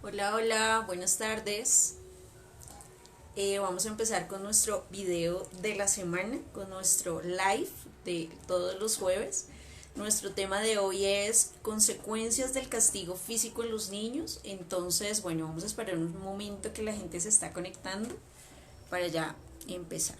Hola, hola, buenas tardes. Vamos a empezar con nuestro video de la semana, con nuestro live de todos los jueves. Nuestro tema de hoy es consecuencias del castigo físico en los niños. Entonces, bueno, vamos a esperar un momento que la gente se está conectando para ya empezar.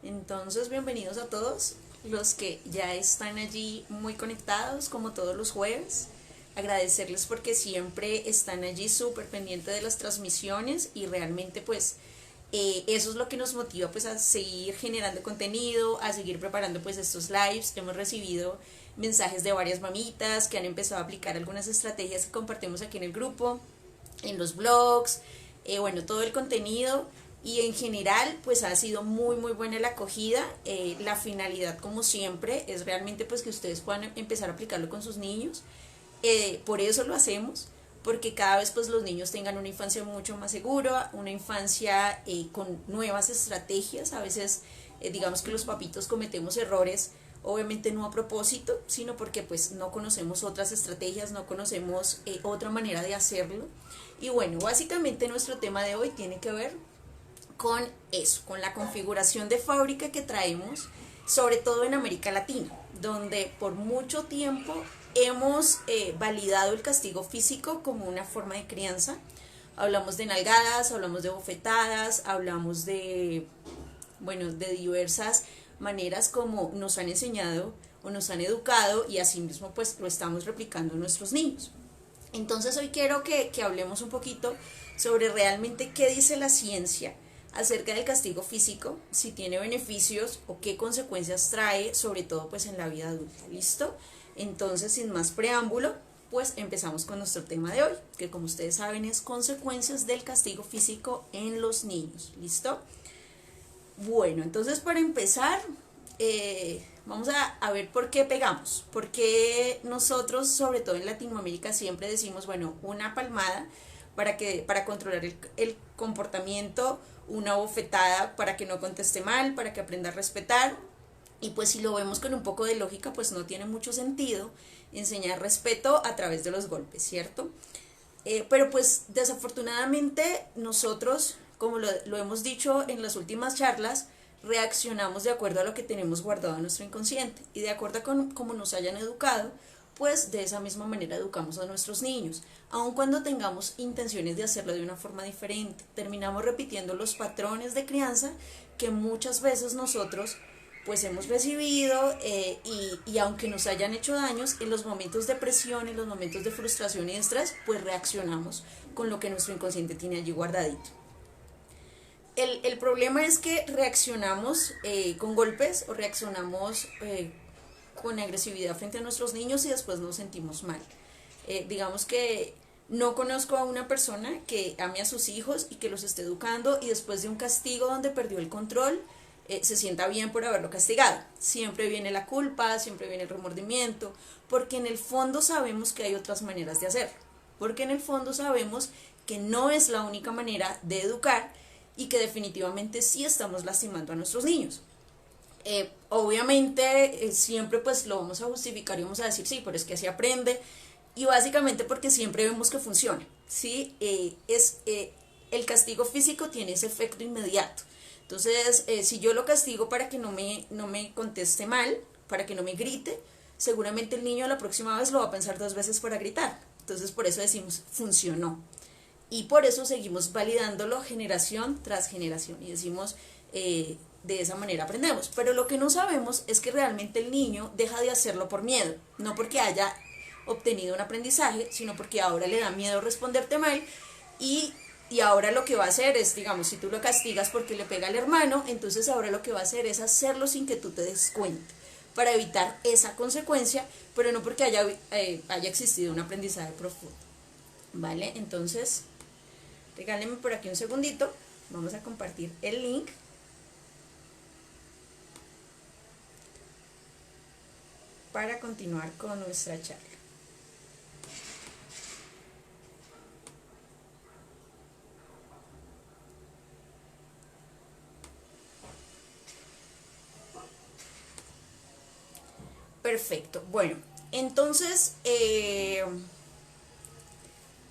Entonces, bienvenidos a todos los que ya están allí muy conectados, como todos los jueves. Agradecerles porque siempre están allí súper pendientes de las transmisiones y realmente pues eso es lo que nos motiva pues a seguir generando contenido, a seguir preparando pues estos lives. Hemos recibido mensajes de varias mamitas que han empezado a aplicar algunas estrategias que compartimos aquí en el grupo, en los blogs, bueno, todo el contenido y en general pues ha sido muy buena la acogida. La finalidad como siempre es realmente pues que ustedes puedan empezar a aplicarlo con sus niños. Por eso lo hacemos, porque cada vez pues los niños tengan una infancia mucho más segura, una infancia con nuevas estrategias. A veces digamos que los papitos cometemos errores, obviamente no a propósito, sino porque pues no conocemos otras estrategias, no conocemos otra manera de hacerlo. Y bueno, básicamente nuestro tema de hoy tiene que ver con eso, con la configuración de fábrica que traemos, sobre todo en América Latina, donde por mucho tiempo hemos validado el castigo físico como una forma de crianza. Hablamos de nalgadas, hablamos de bofetadas, hablamos de, bueno, de diversas maneras como nos han enseñado o nos han educado y asimismo pues lo estamos replicando en nuestros niños. Entonces hoy quiero que hablemos un poquito sobre realmente qué dice la ciencia acerca del castigo físico, si tiene beneficios o qué consecuencias trae, sobre todo pues en la vida adulta. ¿Listo? Entonces, sin más preámbulo, pues empezamos con nuestro tema de hoy, que como ustedes saben es consecuencias del castigo físico en los niños. ¿Listo? Bueno, entonces para empezar, vamos a ver por qué pegamos, por qué nosotros, sobre todo en Latinoamérica, siempre decimos, bueno, una palmada para controlar el comportamiento, una bofetada para que no conteste mal, para que aprenda a respetar. Y pues si lo vemos con un poco de lógica, pues no tiene mucho sentido enseñar respeto a través de los golpes, ¿cierto? Pero pues desafortunadamente nosotros, como lo hemos dicho en las últimas charlas, reaccionamos de acuerdo a lo que tenemos guardado en nuestro inconsciente y de acuerdo con cómo nos hayan educado, pues de esa misma manera educamos a nuestros niños, aun cuando tengamos intenciones de hacerlo de una forma diferente. Terminamos repitiendo los patrones de crianza que muchas veces nosotros pues hemos recibido y aunque nos hayan hecho daños, en los momentos de presión, en los momentos de frustración y de estrés, pues reaccionamos con lo que nuestro inconsciente tiene allí guardadito. El problema es que reaccionamos con golpes o reaccionamos con agresividad frente a nuestros niños y después nos sentimos mal. Digamos que no conozco a una persona que ame a sus hijos y que los esté educando y después de un castigo donde perdió el control, se sienta bien por haberlo castigado. Siempre viene la culpa, siempre viene el remordimiento, porque en el fondo sabemos que hay otras maneras de hacerlo, porque en el fondo sabemos que no es la única manera de educar y que definitivamente sí estamos lastimando a nuestros niños. Obviamente siempre pues lo vamos a justificar y vamos a decir sí, pero es que así aprende y básicamente porque siempre vemos que funciona, ¿sí? El castigo físico tiene ese efecto inmediato. Entonces, si yo lo castigo para que no me conteste mal, para que no me grite, seguramente el niño la próxima vez lo va a pensar 2 veces para gritar. Entonces, por eso decimos, funcionó. Y por eso seguimos validándolo generación tras generación y decimos, de esa manera aprendemos. Pero lo que no sabemos es que realmente el niño deja de hacerlo por miedo, no porque haya obtenido un aprendizaje, sino porque ahora le da miedo responderte mal y ahora lo que va a hacer es, digamos, si tú lo castigas porque le pega al hermano, entonces ahora lo que va a hacer es hacerlo sin que tú te des cuenta, para evitar esa consecuencia, pero no porque haya existido un aprendizaje profundo. ¿Vale? Entonces, regálenme por aquí un segundito, vamos a compartir el link para continuar con nuestra charla. Perfecto. Bueno, entonces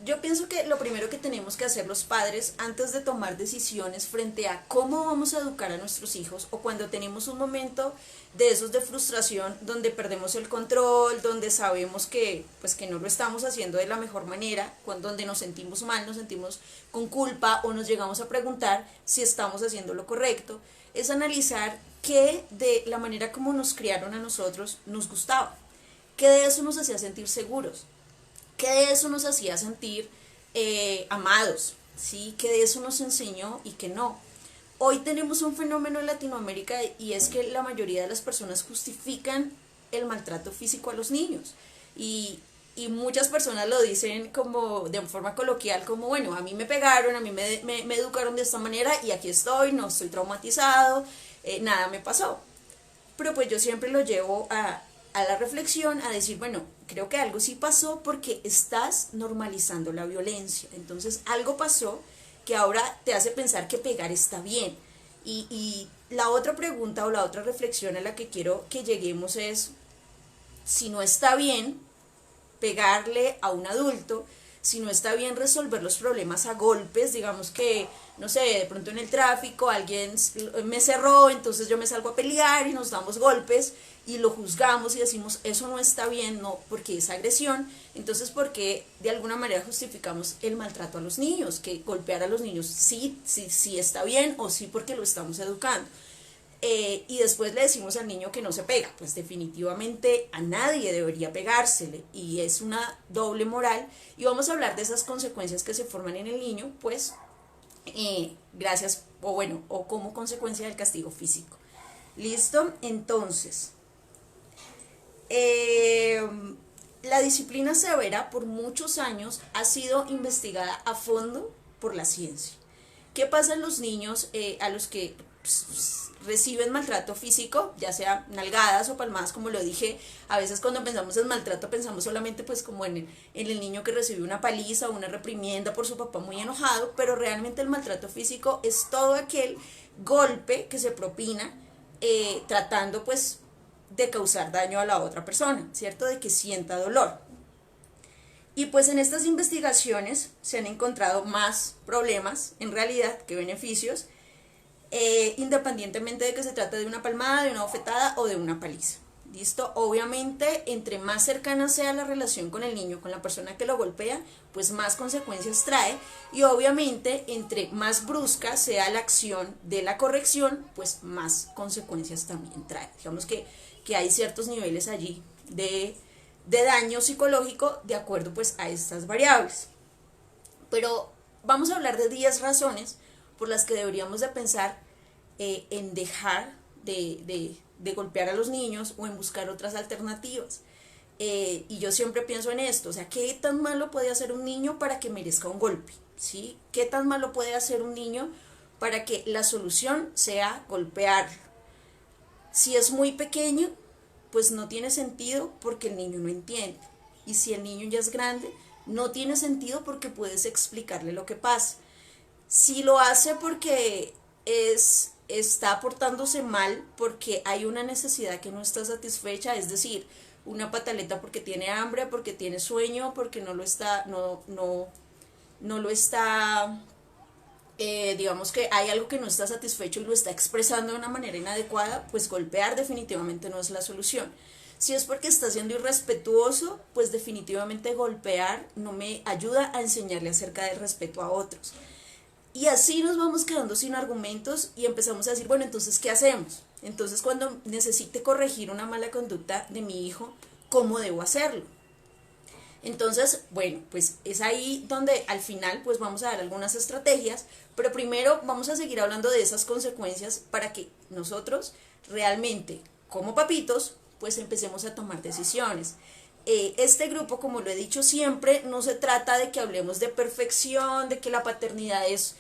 yo pienso que lo primero que tenemos que hacer los padres antes de tomar decisiones frente a cómo vamos a educar a nuestros hijos o cuando tenemos un momento de esos de frustración donde perdemos el control, donde sabemos que pues que no lo estamos haciendo de la mejor manera, donde nos sentimos mal, nos sentimos con culpa o nos llegamos a preguntar si estamos haciendo lo correcto, es analizar qué de la manera como nos criaron a nosotros nos gustaba, qué de eso nos hacía sentir seguros, que de eso nos hacía sentir amados, ¿sí? Que de eso nos enseñó y que no. Hoy tenemos un fenómeno en Latinoamérica y es que la mayoría de las personas justifican el maltrato físico a los niños y muchas personas lo dicen como de forma coloquial, como bueno, a mí me pegaron, a mí me educaron de esta manera y aquí estoy, no estoy traumatizado, nada me pasó. Pero pues yo siempre lo llevo a la reflexión, a decir, bueno, creo que algo sí pasó porque estás normalizando la violencia. Entonces algo pasó que ahora te hace pensar que pegar está bien. Y la otra pregunta o la otra reflexión a la que quiero que lleguemos es, si no está bien pegarle a un adulto, si no está bien resolver los problemas a golpes, digamos que, no sé, de pronto en el tráfico alguien me cerró, entonces yo me salgo a pelear y nos damos golpes y lo juzgamos y decimos, eso no está bien, no, porque es agresión, entonces ¿por qué de alguna manera justificamos el maltrato a los niños? Que golpear a los niños sí está bien o sí porque lo estamos educando. Y después le decimos al niño que no se pega, pues definitivamente a nadie debería pegársele y es una doble moral y vamos a hablar de esas consecuencias que se forman en el niño, pues gracias o bueno, o como consecuencia del castigo físico. ¿Listo? Entonces, la disciplina severa por muchos años ha sido investigada a fondo por la ciencia. ¿Qué pasa en los niños a los que reciben maltrato físico, ya sea nalgadas o palmadas, como lo dije? A veces cuando pensamos en maltrato pensamos solamente pues como en el niño que recibió una paliza o una reprimenda por su papá muy enojado, pero realmente el maltrato físico es todo aquel golpe que se propina tratando pues de causar daño a la otra persona, ¿cierto? De que sienta dolor. Y pues en estas investigaciones se han encontrado más problemas en realidad que beneficios, independientemente de que se trate de una palmada, de una bofetada o de una paliza. ¿Listo? Obviamente, entre más cercana sea la relación con el niño, con la persona que lo golpea, pues más consecuencias trae. Y obviamente, entre más brusca sea la acción de la corrección, pues más consecuencias también trae. Digamos que hay ciertos niveles allí de daño psicológico de acuerdo pues a estas variables. Pero vamos a hablar de 10 razones por las que deberíamos de pensar en dejar de golpear a los niños o en buscar otras alternativas. Y yo siempre pienso en esto, o sea, ¿qué tan malo puede hacer un niño para que merezca un golpe? ¿Sí? ¿Qué tan malo puede hacer un niño para que la solución sea golpear? Si es muy pequeño, pues no tiene sentido porque el niño no entiende. Y si el niño ya es grande, no tiene sentido porque puedes explicarle lo que pasa. Si lo hace porque está portándose mal, porque hay una necesidad que no está satisfecha, es decir, una pataleta porque tiene hambre, porque tiene sueño, porque no lo está, digamos que hay algo que no está satisfecho y lo está expresando de una manera inadecuada, pues golpear definitivamente no es la solución. Si es porque está siendo irrespetuoso, pues definitivamente golpear no me ayuda a enseñarle acerca del respeto a otros. Y así nos vamos quedando sin argumentos y empezamos a decir, bueno, entonces, ¿qué hacemos? Entonces, cuando necesite corregir una mala conducta de mi hijo, ¿cómo debo hacerlo? Entonces, bueno, pues es ahí donde al final pues vamos a dar algunas estrategias, pero primero vamos a seguir hablando de esas consecuencias para que nosotros realmente, como papitos, pues empecemos a tomar decisiones. Este grupo, como lo he dicho siempre, no se trata de que hablemos de perfección, de que la paternidad es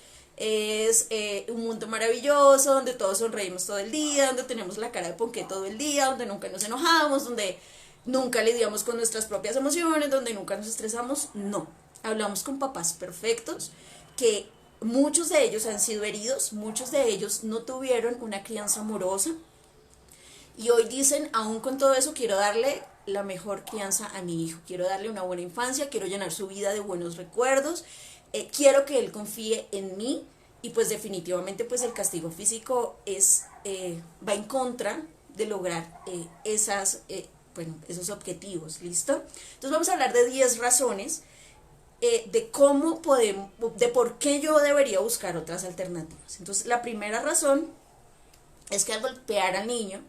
un mundo maravilloso, donde todos sonreímos todo el día, donde tenemos la cara de ponqué todo el día, donde nunca nos enojamos, donde nunca lidiamos con nuestras propias emociones, donde nunca nos estresamos. No, hablamos con papás perfectos que muchos de ellos han sido heridos, muchos de ellos no tuvieron una crianza amorosa Y hoy dicen, aún con todo eso, quiero darle la mejor crianza a mi hijo, quiero darle una buena infancia, quiero llenar su vida de buenos recuerdos, quiero que él confíe en mí y pues definitivamente pues el castigo físico va en contra de lograr esos objetivos, ¿listo? Entonces vamos a hablar de 10 razones de cómo podemos, de por qué yo debería buscar otras alternativas. Entonces la primera razón es que al golpear al niño,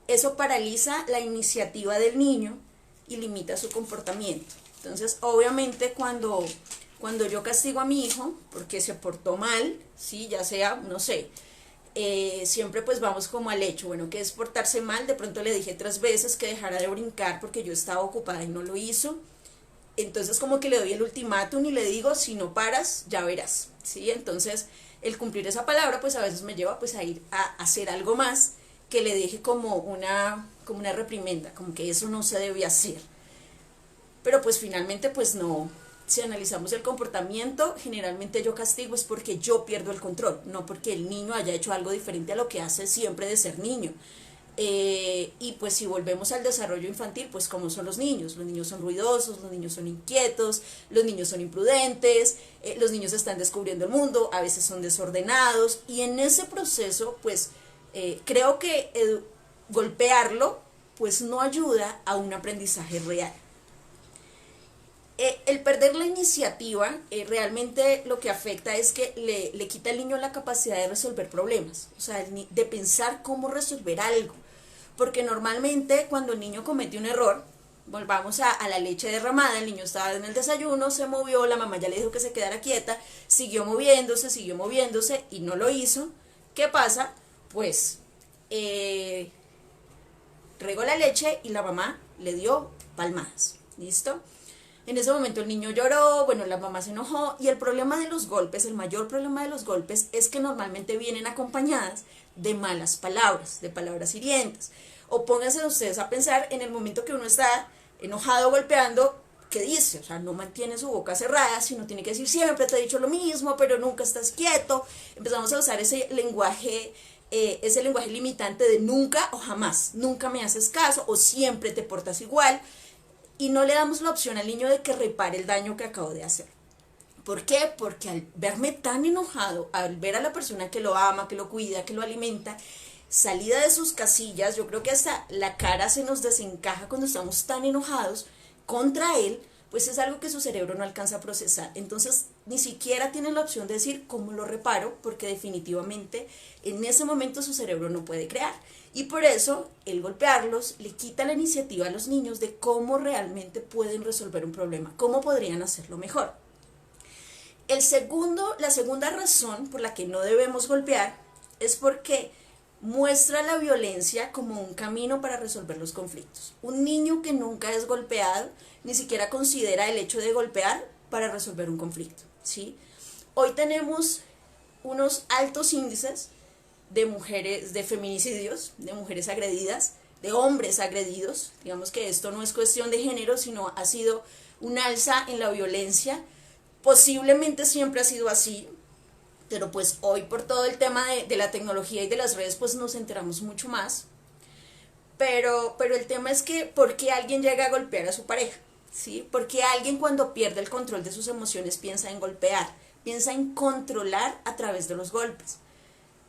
eso paraliza la iniciativa del niño y limita su comportamiento. Entonces, obviamente, cuando yo castigo a mi hijo porque se portó mal, ¿sí? Ya sea, no sé, siempre pues vamos como al hecho, bueno, que es portarse mal, de pronto le dije 3 veces que dejara de brincar porque yo estaba ocupada y no lo hizo. Entonces como que le doy el ultimátum y le digo, si no paras, ya verás, ¿sí? Entonces, el cumplir esa palabra pues a veces me lleva pues a ir a hacer algo más que le deje como una reprimenda, como que eso no se debe hacer. Pero pues finalmente pues no, si analizamos el comportamiento, generalmente yo castigo es porque yo pierdo el control, no porque el niño haya hecho algo diferente a lo que hace siempre de ser niño. Y pues si volvemos al desarrollo infantil, pues como son los niños son ruidosos, los niños son inquietos, los niños son imprudentes, los niños están descubriendo el mundo, a veces son desordenados y en ese proceso pues creo que golpearlo pues no ayuda a un aprendizaje real. El perder la iniciativa realmente lo que afecta es que le quita al niño la capacidad de resolver problemas, o sea, de pensar cómo resolver algo, porque normalmente cuando el niño comete un error, volvamos a la leche derramada, el niño estaba en el desayuno, se movió, la mamá ya le dijo que se quedara quieta, siguió moviéndose y no lo hizo. ¿Qué pasa? Pues regó la leche y la mamá le dio palmadas, ¿listo? En ese momento el niño lloró, bueno, la mamá se enojó y el problema de los golpes, el mayor problema de los golpes es que normalmente vienen acompañadas de malas palabras, de palabras hirientes. O pónganse ustedes a pensar en el momento que uno está enojado golpeando, ¿qué dice? O sea, no mantiene su boca cerrada, sino tiene que decir siempre te he dicho lo mismo, pero nunca estás quieto. Empezamos a usar ese lenguaje limitante de nunca o jamás, nunca me haces caso o siempre te portas igual. Y no le damos la opción al niño de que repare el daño que acabo de hacer. ¿Por qué? Porque al verme tan enojado, al ver a la persona que lo ama, que lo cuida, que lo alimenta, salida de sus casillas, yo creo que hasta la cara se nos desencaja cuando estamos tan enojados contra él, pues es algo que su cerebro no alcanza a procesar. Entonces, ni siquiera tiene la opción de decir cómo lo reparo, porque definitivamente en ese momento su cerebro no puede crear. Y por eso, el golpearlos le quita la iniciativa a los niños de cómo realmente pueden resolver un problema, cómo podrían hacerlo mejor. La segunda razón por la que no debemos golpear es porque muestra la violencia como un camino para resolver los conflictos. Un niño que nunca es golpeado ni siquiera considera el hecho de golpear para resolver un conflicto, ¿sí? Hoy tenemos unos altos índices de mujeres, de feminicidios, de mujeres agredidas, de hombres agredidos. Digamos que esto no es cuestión de género, sino ha sido un alza en la violencia. Posiblemente siempre ha sido así, pero pues hoy por todo el tema de la tecnología y de las redes pues nos enteramos mucho más. Pero el tema es que ¿por qué alguien llega a golpear a su pareja? ¿Sí? Porque alguien cuando pierde el control de sus emociones piensa en golpear, piensa en controlar a través de los golpes.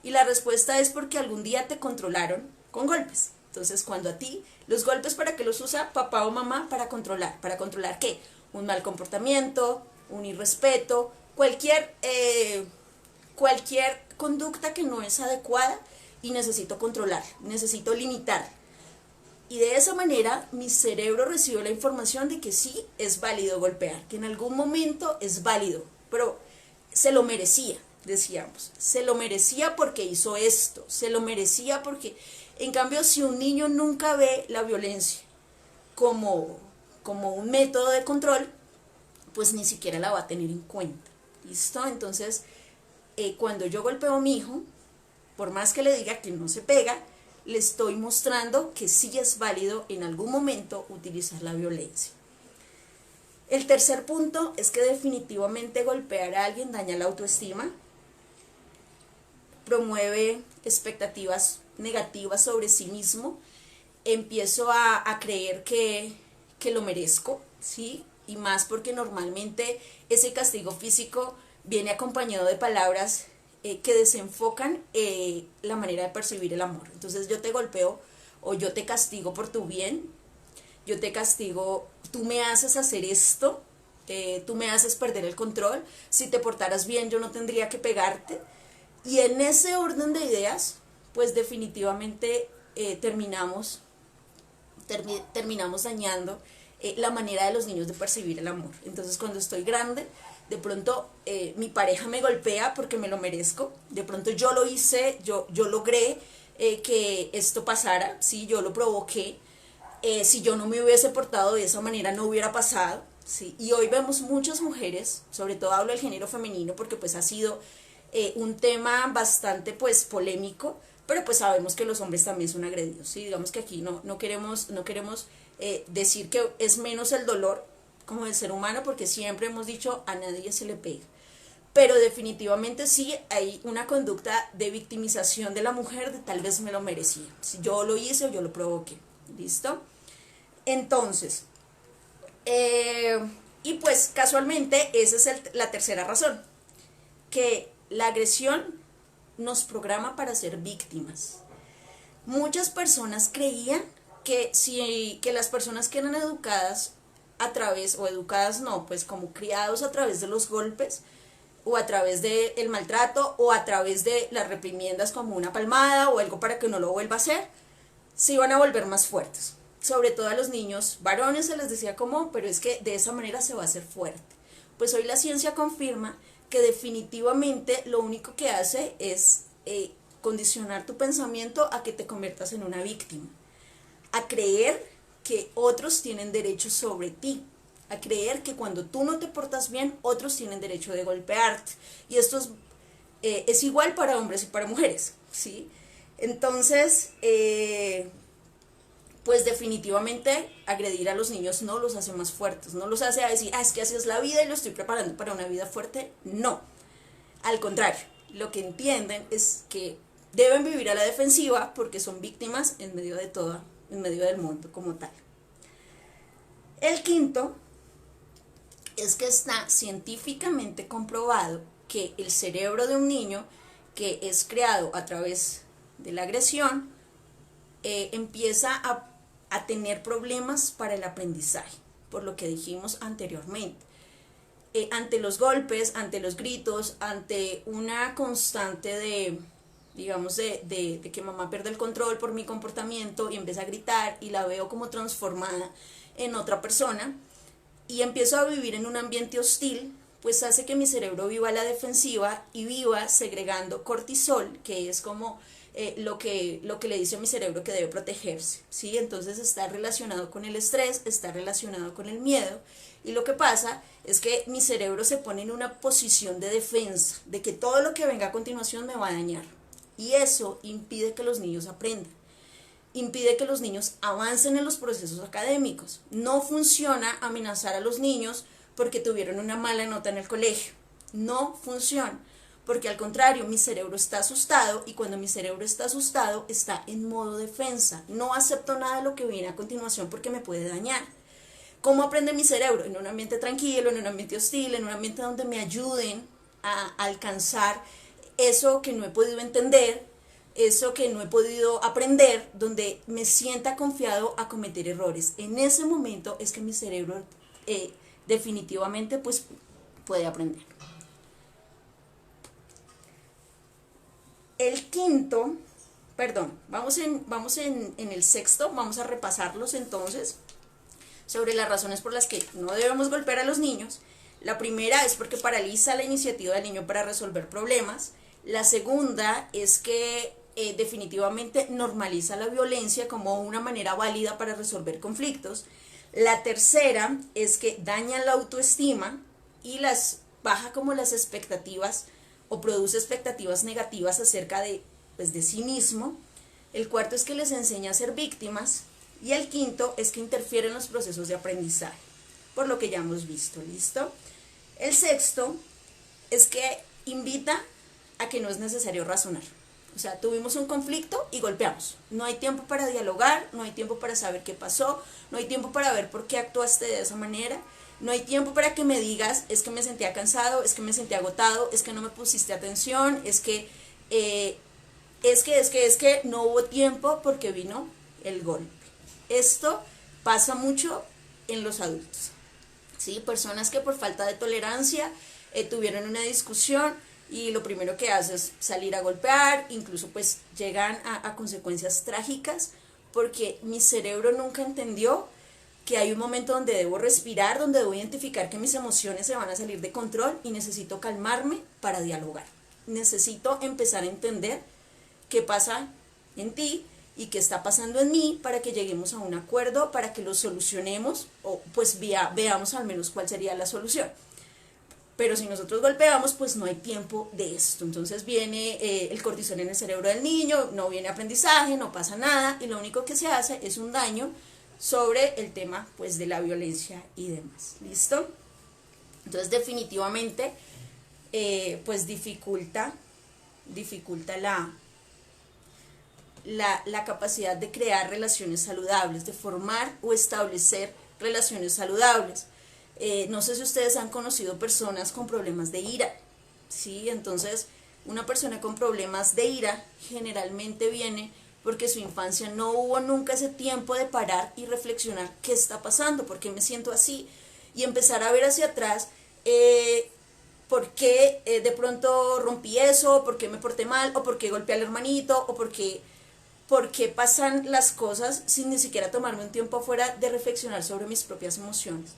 Y la respuesta es porque algún día te controlaron con golpes. Entonces, cuando a ti, los golpes ¿para qué los usa papá o mamá? Para controlar. ¿Para controlar qué? Un mal comportamiento, un irrespeto, cualquier conducta que no es adecuada y necesito controlar, necesito limitar. Y de esa manera mi cerebro recibe la información de que sí es válido golpear, que en algún momento es válido, pero se lo merecía, decíamos, se lo merecía porque hizo esto, se lo merecía porque, en cambio, si un niño nunca ve la violencia como un método de control, pues ni siquiera la va a tener en cuenta, ¿listo? Entonces, cuando yo golpeo a mi hijo, por más que le diga que no se pega, le estoy mostrando que sí es válido en algún momento utilizar la violencia. El tercer punto es que definitivamente golpear a alguien daña la autoestima, promueve expectativas negativas sobre sí mismo empiezo a creer que lo merezco, ¿sí? Y más porque normalmente ese castigo físico viene acompañado de palabras que desenfocan la manera de percibir el amor. Entonces yo te golpeo o yo te castigo por tu bien, yo te castigo, tú me haces hacer esto, tú me haces perder el control, si te portaras bien yo no tendría que pegarte. Y en ese orden de ideas, pues definitivamente terminamos dañando la manera de los niños de percibir el amor. Entonces cuando estoy grande, de pronto mi pareja me golpea porque me lo merezco, de pronto yo lo hice, yo logré que esto pasara, ¿sí? Yo lo provoqué, si yo no me hubiese portado de esa manera no hubiera pasado, ¿sí? Y hoy vemos muchas mujeres, sobre todo hablo del género femenino porque pues ha sido un tema bastante pues polémico, pero pues sabemos que los hombres también son agredidos, ¿sí? Digamos que aquí no queremos decir que es menos el dolor como del ser humano, porque siempre hemos dicho a nadie se le pega, pero definitivamente sí hay una conducta de victimización de la mujer de tal vez me lo merecía, si yo lo hice o yo lo provoqué, ¿listo? Entonces, y pues casualmente esa es la tercera razón, que la agresión nos programa para ser víctimas. Muchas personas creían que las personas que eran educadas a través, o educadas no, pues como criados a través de los golpes, o a través del maltrato, o a través de las reprimiendas como una palmada o algo para que no lo vuelva a hacer, se iban a volver más fuertes. Sobre todo a los niños varones se les decía como, pero es que de esa manera se va a hacer fuerte. Pues hoy la ciencia confirma que definitivamente lo único que hace es condicionar tu pensamiento a que te conviertas en una víctima, a creer que otros tienen derechos sobre ti, a creer que cuando tú no te portas bien, otros tienen derecho de golpearte. Y esto es igual para hombres y para mujeres, ¿sí? Entonces, pues definitivamente agredir a los niños no los hace más fuertes, no los hace a decir, es que así es la vida y lo estoy preparando para una vida fuerte. No, al contrario, lo que entienden es que deben vivir a la defensiva porque son víctimas en medio de todo, en medio del mundo como tal. El quinto es que está científicamente comprobado que el cerebro de un niño que es creado a través de la agresión empieza a tener problemas para el aprendizaje, por lo que dijimos anteriormente. Ante los golpes, ante los gritos, ante una constante de, digamos, de que mamá pierde el control por mi comportamiento y empieza a gritar y la veo como transformada en otra persona y empiezo a vivir en un ambiente hostil, pues hace que mi cerebro viva a la defensiva y viva segregando cortisol, que es como lo que le dice a mi cerebro que debe protegerse, ¿sí? Entonces está relacionado con el estrés, está relacionado con el miedo, y lo que pasa es que mi cerebro se pone en una posición de defensa, de que todo lo que venga a continuación me va a dañar, y eso impide que los niños aprendan, impide que los niños avancen en los procesos académicos. No funciona amenazar a los niños porque tuvieron una mala nota en el colegio, no funciona, porque al contrario, mi cerebro está asustado y cuando mi cerebro está asustado está en modo defensa, no acepto nada de lo que viene a continuación porque me puede dañar. ¿Cómo aprende mi cerebro? En un ambiente tranquilo, en un ambiente hostil, en un ambiente donde me ayuden a alcanzar eso que no he podido entender, eso que no he podido aprender, donde me sienta confiado a cometer errores. En ese momento es que mi cerebro definitivamente pues puede aprender. El quinto, vamos en el sexto, vamos a repasarlos entonces, sobre las razones por las que no debemos golpear a los niños. La primera es porque paraliza la iniciativa del niño para resolver problemas. La segunda es que definitivamente normaliza la violencia como una manera válida para resolver conflictos. La tercera es que daña la autoestima y baja como las expectativas o produce expectativas negativas acerca de sí mismo. El cuarto es que les enseña a ser víctimas. Y el quinto es que interfiere en los procesos de aprendizaje, por lo que ya hemos visto, ¿listo? El sexto es que invita a que no es necesario razonar. O sea, tuvimos un conflicto y golpeamos. No hay tiempo para dialogar, no hay tiempo para saber qué pasó, no hay tiempo para ver por qué actuaste de esa manera, no hay tiempo para que me digas, es que me sentía cansado, es que me sentía agotado, es que no me pusiste atención, es que no hubo tiempo porque vino el golpe. Esto pasa mucho en los adultos, ¿sí? Personas que por falta de tolerancia tuvieron una discusión y lo primero que hace es salir a golpear, incluso pues llegan a consecuencias trágicas porque mi cerebro nunca entendió que hay un momento donde debo respirar, donde debo identificar que mis emociones se van a salir de control y necesito calmarme para dialogar. Necesito empezar a entender qué pasa en ti y qué está pasando en mí para que lleguemos a un acuerdo, para que lo solucionemos o pues veamos al menos cuál sería la solución. Pero si nosotros golpeamos, pues no hay tiempo de esto. Entonces viene el cortisol en el cerebro del niño, no viene aprendizaje, no pasa nada y lo único que se hace es un daño sobre el tema pues de la violencia y demás. ¿Listo? Entonces definitivamente pues dificulta la capacidad de crear relaciones saludables, de formar o establecer relaciones saludables. No sé si ustedes han conocido personas con problemas de ira, ¿sí? Entonces, una persona con problemas de ira generalmente viene porque en su infancia no hubo nunca ese tiempo de parar y reflexionar qué está pasando, por qué me siento así, y empezar a ver hacia atrás por qué de pronto rompí eso, por qué me porté mal, o por qué golpeé al hermanito, o por qué pasan las cosas sin ni siquiera tomarme un tiempo afuera de reflexionar sobre mis propias emociones.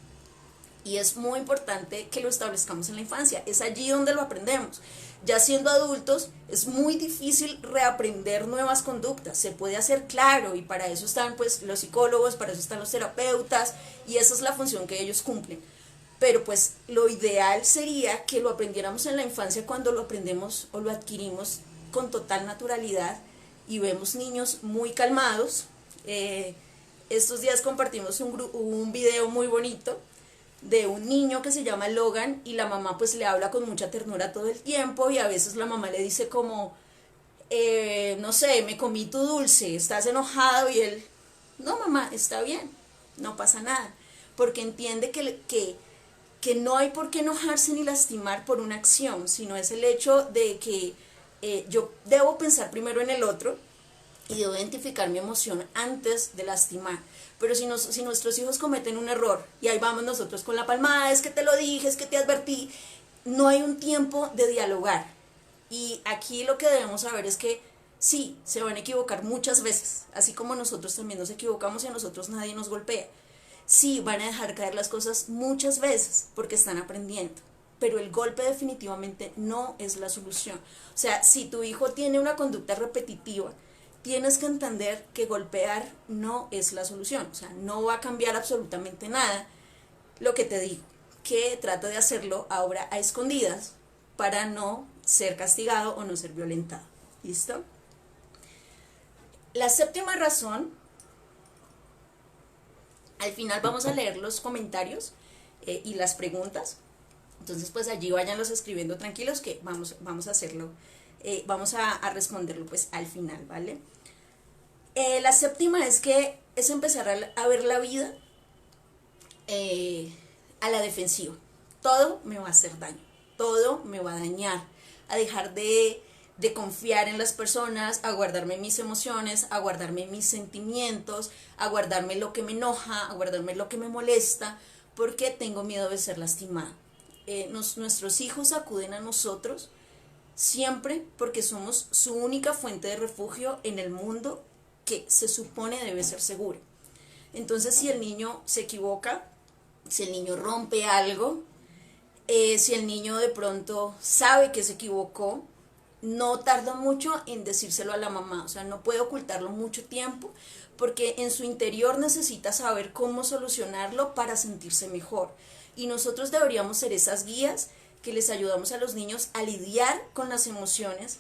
Y es muy importante que lo establezcamos en la infancia, es allí donde lo aprendemos. Ya siendo adultos es muy difícil reaprender nuevas conductas, se puede hacer, claro, y para eso están pues los psicólogos, para eso están los terapeutas, y esa es la función que ellos cumplen. Pero pues lo ideal sería que lo aprendiéramos en la infancia cuando lo aprendemos o lo adquirimos con total naturalidad y vemos niños muy calmados. Estos días compartimos un video muy bonito de un niño que se llama Logan y la mamá pues le habla con mucha ternura todo el tiempo y a veces la mamá le dice como, no sé, me comí tu dulce, estás enojado, y él, no mamá, está bien, no pasa nada, porque entiende que no hay por qué enojarse ni lastimar por una acción, sino es el hecho de que yo debo pensar primero en el otro y debo identificar mi emoción antes de lastimar. Pero si nuestros hijos cometen un error y ahí vamos nosotros con la palmada, es que te lo dije, es que te advertí, no hay un tiempo de dialogar. Y aquí lo que debemos saber es que sí, se van a equivocar muchas veces, así como nosotros también nos equivocamos y a nosotros nadie nos golpea. Sí, van a dejar caer las cosas muchas veces porque están aprendiendo, pero el golpe definitivamente no es la solución. O sea, si tu hijo tiene una conducta repetitiva, tienes que entender que golpear no es la solución, o sea, no va a cambiar absolutamente nada. Lo que te digo, que trata de hacerlo ahora a escondidas para no ser castigado o no ser violentado. ¿Listo? La séptima razón, al final vamos a leer los comentarios y las preguntas, entonces pues allí váyanlos escribiendo tranquilos que vamos a hacerlo, vamos a responderlo pues al final, ¿vale? La séptima es empezar a ver la vida a la defensiva. Todo me va a hacer daño, todo me va a dañar, a dejar de confiar en las personas, a guardarme mis emociones, a guardarme mis sentimientos, a guardarme lo que me enoja, a guardarme lo que me molesta, porque tengo miedo de ser lastimada. Nuestros hijos acuden a nosotros siempre porque somos su única fuente de refugio en el mundo que se supone debe ser seguro. Entonces, si el niño se equivoca, si el niño rompe algo, si el niño de pronto sabe que se equivocó, no tarda mucho en decírselo a la mamá, o sea, no puede ocultarlo mucho tiempo, porque en su interior necesita saber cómo solucionarlo para sentirse mejor. Y nosotros deberíamos ser esas guías que les ayudamos a los niños a lidiar con las emociones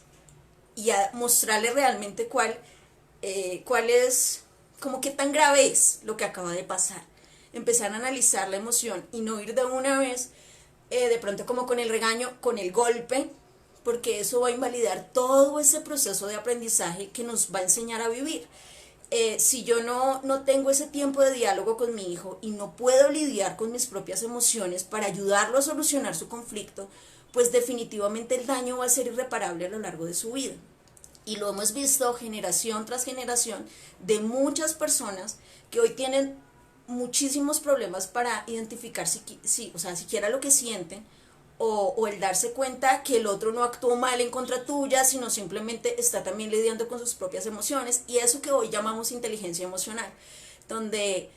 y a mostrarles realmente cuál es, como qué tan grave es lo que acaba de pasar. Empezar a analizar la emoción y no ir de una vez, de pronto como con el regaño, con el golpe, porque eso va a invalidar todo ese proceso de aprendizaje que nos va a enseñar a vivir. Si yo no tengo ese tiempo de diálogo con mi hijo y no puedo lidiar con mis propias emociones para ayudarlo a solucionar su conflicto, pues definitivamente el daño va a ser irreparable a lo largo de su vida. Y lo hemos visto generación tras generación de muchas personas que hoy tienen muchísimos problemas para identificar siquiera lo que sienten, o el darse cuenta que el otro no actuó mal en contra tuya, sino simplemente está también lidiando con sus propias emociones, y eso que hoy llamamos inteligencia emocional, donde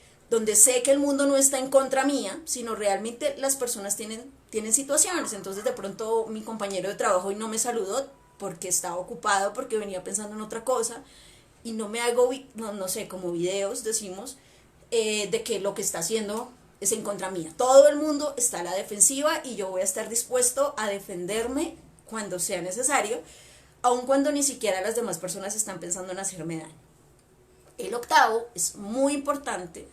sé que el mundo no está en contra mía, sino realmente las personas tienen situaciones. Entonces de pronto mi compañero de trabajo hoy no me saludó porque estaba ocupado, porque venía pensando en otra cosa, y no me hago, no sé, como videos, decimos, de que lo que está haciendo es en contra mía. Todo el mundo está a la defensiva y yo voy a estar dispuesto a defenderme cuando sea necesario, aun cuando ni siquiera las demás personas están pensando en hacerme daño. El octavo es muy importante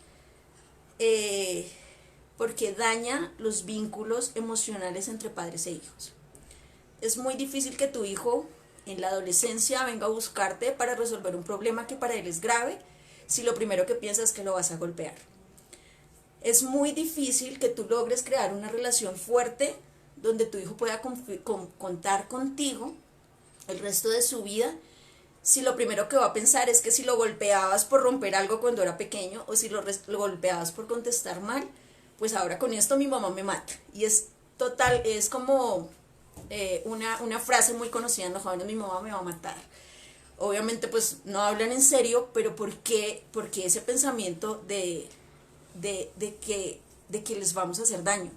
porque daña los vínculos emocionales entre padres e hijos. Es muy difícil que tu hijo en la adolescencia venga a buscarte para resolver un problema que para él es grave, si lo primero que piensas es que lo vas a golpear. Es muy difícil que tú logres crear una relación fuerte donde tu hijo pueda contar contigo el resto de su vida, si lo primero que va a pensar es que si lo golpeabas por romper algo cuando era pequeño, o si lo golpeabas por contestar mal, pues ahora con esto mi mamá me mata. Y es total, es como una frase muy conocida en los jóvenes: mi mamá me va a matar. Obviamente pues no hablan en serio, pero ¿por qué ese pensamiento de que les vamos a hacer daño?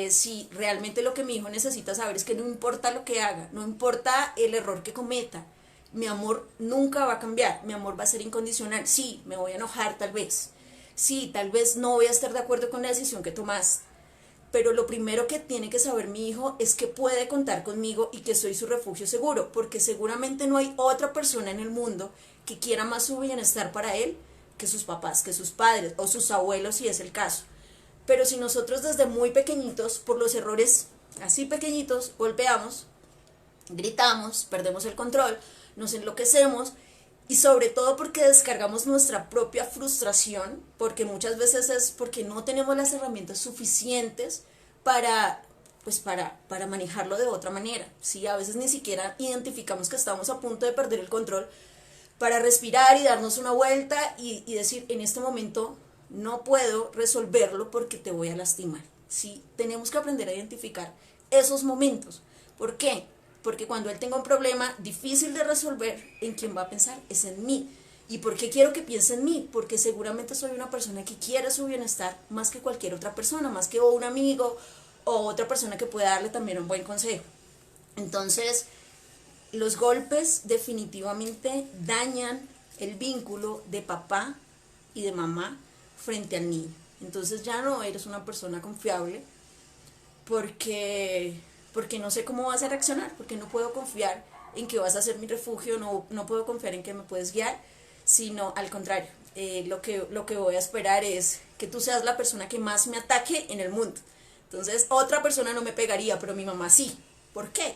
Si realmente lo que mi hijo necesita saber es que no importa lo que haga, no importa el error que cometa, mi amor nunca va a cambiar, mi amor va a ser incondicional. Sí, me voy a enojar tal vez, sí, tal vez no voy a estar de acuerdo con la decisión que tomas, pero lo primero que tiene que saber mi hijo es que puede contar conmigo y que soy su refugio seguro, porque seguramente no hay otra persona en el mundo que quiera más su bienestar para él que sus papás, que sus padres o sus abuelos, si es el caso. Pero si nosotros desde muy pequeñitos, por los errores así pequeñitos, golpeamos, gritamos, perdemos el control, nos enloquecemos, y sobre todo porque descargamos nuestra propia frustración, porque muchas veces es porque no tenemos las herramientas suficientes para manejarlo de otra manera. ¿Sí? A veces ni siquiera identificamos que estamos a punto de perder el control para respirar y darnos una vuelta y decir: en este momento no puedo resolverlo porque te voy a lastimar. ¿Sí? Tenemos que aprender a identificar esos momentos. ¿Por qué? Porque cuando él tenga un problema difícil de resolver, ¿en quién va a pensar? Es en mí. ¿Y por qué quiero que piense en mí? Porque seguramente soy una persona que quiere su bienestar más que cualquier otra persona, más que un amigo o otra persona que pueda darle también un buen consejo. Entonces, los golpes definitivamente dañan el vínculo de papá y de mamá frente al niño. Entonces ya no eres una persona confiable porque no sé cómo vas a reaccionar, porque no puedo confiar en que vas a ser mi refugio, no puedo confiar en que me puedes guiar, sino al contrario, lo que voy a esperar es que tú seas la persona que más me ataque en el mundo. Entonces otra persona no me pegaría, pero mi mamá sí. ¿Por qué?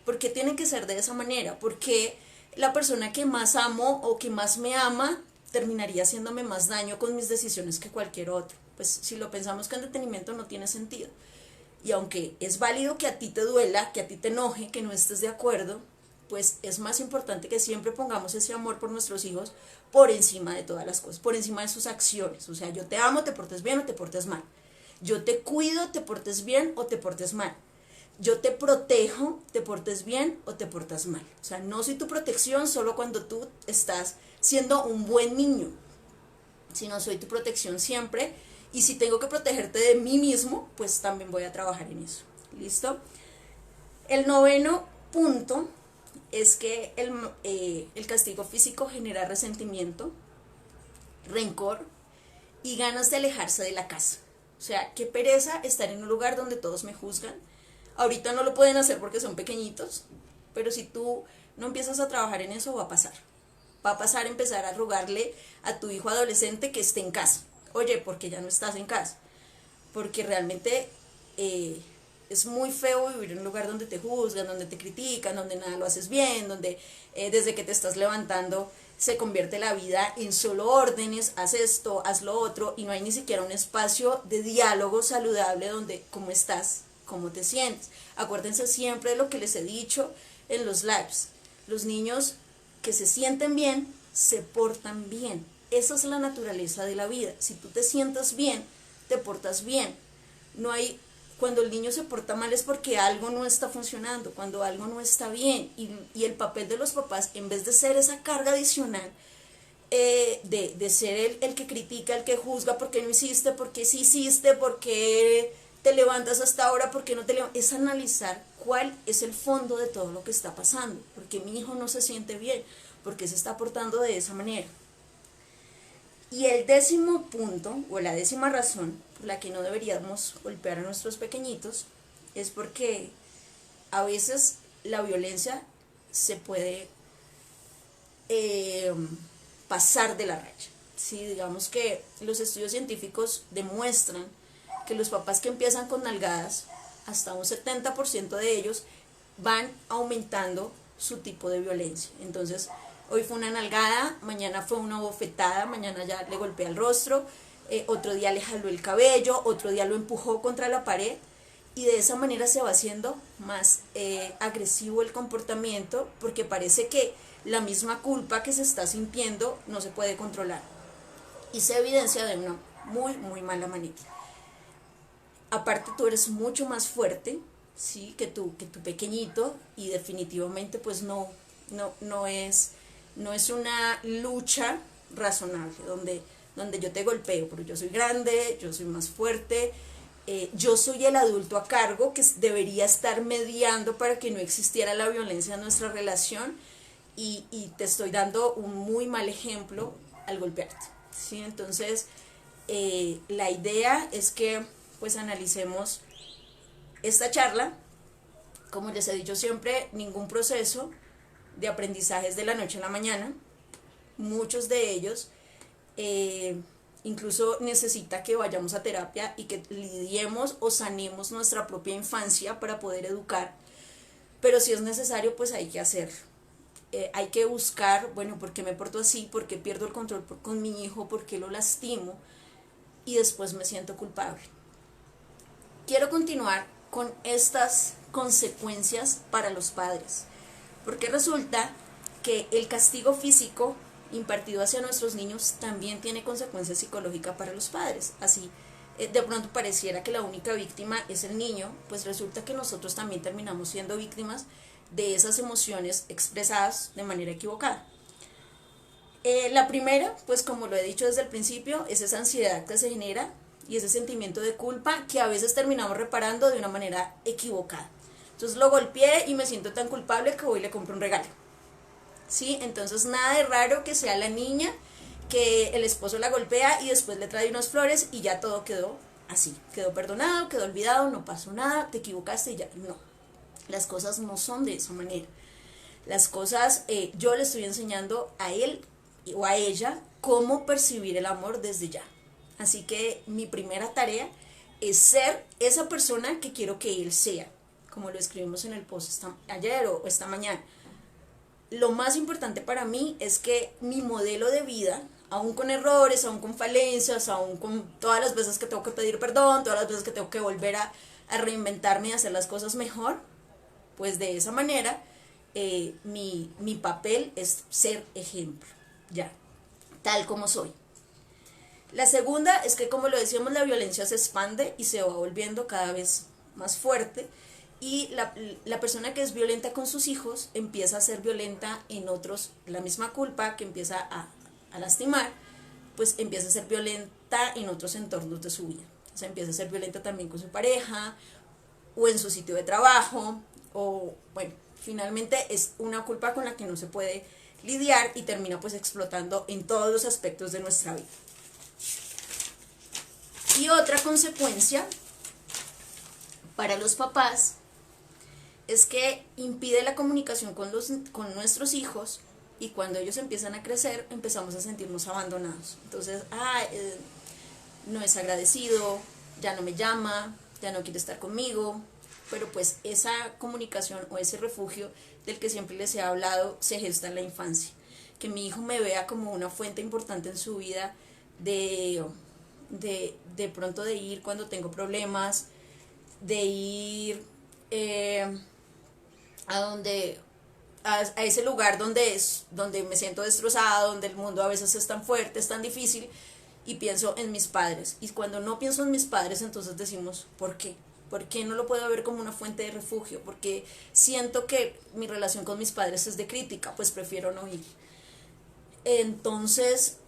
Porque tiene que ser de esa manera, porque la persona que más amo o que más me ama terminaría haciéndome más daño con mis decisiones que cualquier otro. Pues si lo pensamos con detenimiento no tiene sentido. Y aunque es válido que a ti te duela, que a ti te enoje, que no estés de acuerdo, pues es más importante que siempre pongamos ese amor por nuestros hijos por encima de todas las cosas, por encima de sus acciones. O sea, yo te amo, te portes bien o te portes mal. Yo te cuido, te portes bien o te portes mal. Yo te protejo, te portes bien o te portas mal. O sea, no soy tu protección solo cuando tú estás siendo un buen niño, sino soy tu protección siempre. Y si tengo que protegerte de mí mismo, pues también voy a trabajar en eso. ¿Listo? El noveno punto es que el castigo físico genera resentimiento, rencor y ganas de alejarse de la casa. O sea, qué pereza estar en un lugar donde todos me juzgan. Ahorita no lo pueden hacer porque son pequeñitos, pero si tú no empiezas a trabajar en eso, va a pasar. Va a pasar a empezar a rogarle a tu hijo adolescente que esté en casa. Oye, ¿por qué ya no estás en casa? Porque realmente es muy feo vivir en un lugar donde te juzgan, donde te critican, donde nada lo haces bien, donde desde que te estás levantando se convierte la vida en solo órdenes, haz esto, haz lo otro, y no hay ni siquiera un espacio de diálogo saludable donde cómo estás, cómo te sientes. Acuérdense siempre de lo que les he dicho en los lives. Los niños que se sienten bien, se portan bien. Esa es la naturaleza de la vida. Si tú te sientas bien, te portas bien. No hay, cuando el niño se porta mal es porque algo no está funcionando, cuando algo no está bien. Y el papel de los papás, en vez de ser esa carga adicional, de ser el que critica, el que juzga, por qué no hiciste, por qué sí hiciste, por qué te levantas hasta ahora, por qué no te levantas, es analizar cuál es el fondo de todo lo que está pasando, porque mi hijo no se siente bien, porque se está portando de esa manera. Y el 10º punto, o la 10ª razón por la que no deberíamos golpear a nuestros pequeñitos, es porque a veces la violencia se puede pasar de la raya. ¿Sí? Digamos que los estudios científicos demuestran que los papás que empiezan con nalgadas, hasta un 70% de ellos van aumentando su tipo de violencia. Entonces, hoy fue una nalgada, mañana fue una bofetada, mañana ya le golpea el rostro, otro día le jaló el cabello, otro día lo empujó contra la pared, y de esa manera se va haciendo más agresivo el comportamiento, porque parece que la misma culpa que se está sintiendo no se puede controlar y se evidencia de una muy, muy mala manera. Aparte, tú eres mucho más fuerte, ¿sí? que tu pequeñito, y definitivamente pues no es una lucha razonable donde yo te golpeo, pero yo soy grande, yo soy más fuerte, yo soy el adulto a cargo que debería estar mediando para que no existiera la violencia en nuestra relación, y te estoy dando un muy mal ejemplo al golpearte, ¿sí? Entonces, la idea es que pues analicemos esta charla. Como les he dicho siempre, ningún proceso de aprendizaje es de la noche a la mañana. Muchos de ellos incluso necesita que vayamos a terapia y que lidiemos o sanemos nuestra propia infancia para poder educar. Pero si es necesario, pues hay que hacerlo. Hay que buscar, bueno, ¿por qué me porto así? ¿Por qué pierdo el control con mi hijo? ¿Por qué lo lastimo? Y después me siento culpable. Quiero continuar con estas consecuencias para los padres, porque resulta que el castigo físico impartido hacia nuestros niños también tiene consecuencias psicológicas para los padres. Así, de pronto pareciera que la única víctima es el niño, pues resulta que nosotros también terminamos siendo víctimas de esas emociones expresadas de manera equivocada. La primera, pues como lo he dicho desde el principio, es esa ansiedad que se genera y ese sentimiento de culpa que a veces terminamos reparando de una manera equivocada. Entonces lo golpeé y me siento tan culpable que voy y le compro un regalo. ¿Sí? Entonces nada de raro que sea la niña que el esposo la golpea y después le trae unas flores y ya todo quedó así. Quedó perdonado, quedó olvidado, no pasó nada, te equivocaste y ya. No, las cosas no son de esa manera. Las cosas, yo le estoy enseñando a él o a ella cómo percibir el amor desde ya. Así que mi primera tarea es ser esa persona que quiero que él sea, como lo escribimos en el post ayer o esta mañana. Lo más importante para mí es que mi modelo de vida, aún con errores, aún con falencias, aún con todas las veces que tengo que pedir perdón, todas las veces que tengo que volver a reinventarme y hacer las cosas mejor, pues de esa manera mi papel es ser ejemplo, ya, tal como soy. La segunda es que, como lo decíamos, la violencia se expande y se va volviendo cada vez más fuerte, y la persona que es violenta con sus hijos empieza a ser violenta en otros. La misma culpa que empieza a lastimar, pues empieza a ser violenta en otros entornos de su vida. O sea, empieza a ser violenta también con su pareja o en su sitio de trabajo, o bueno, finalmente es una culpa con la que no se puede lidiar y termina pues explotando en todos los aspectos de nuestra vida. Y otra consecuencia para los papás es que impide la comunicación con nuestros hijos, y cuando ellos empiezan a crecer empezamos a sentirnos abandonados. Entonces, no es agradecido, ya no me llama, ya no quiere estar conmigo, pero pues esa comunicación o ese refugio del que siempre les he hablado se gesta en la infancia. Que mi hijo me vea como una fuente importante en su vida de pronto de ir cuando tengo problemas, de ir a donde a ese lugar donde me siento destrozada, donde el mundo a veces es tan fuerte, es tan difícil, y pienso en mis padres. Y cuando no pienso en mis padres, entonces decimos, ¿por qué? ¿Por qué no lo puedo ver como una fuente de refugio? Porque siento que mi relación con mis padres es de crítica, pues prefiero no ir. Entonces,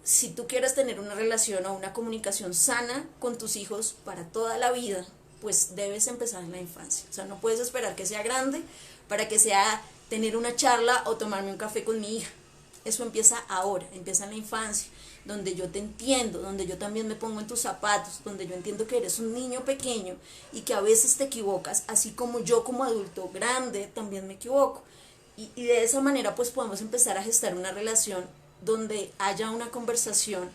si tú quieres tener una relación o una comunicación sana con tus hijos para toda la vida, pues debes empezar en la infancia. O sea, no puedes esperar que sea grande para que sea tener una charla o tomarme un café con mi hija. Eso empieza ahora, empieza en la infancia, donde yo te entiendo, donde yo también me pongo en tus zapatos, donde yo entiendo que eres un niño pequeño y que a veces te equivocas, así como yo como adulto grande también me equivoco. Y de esa manera pues podemos empezar a gestar una relación donde haya una conversación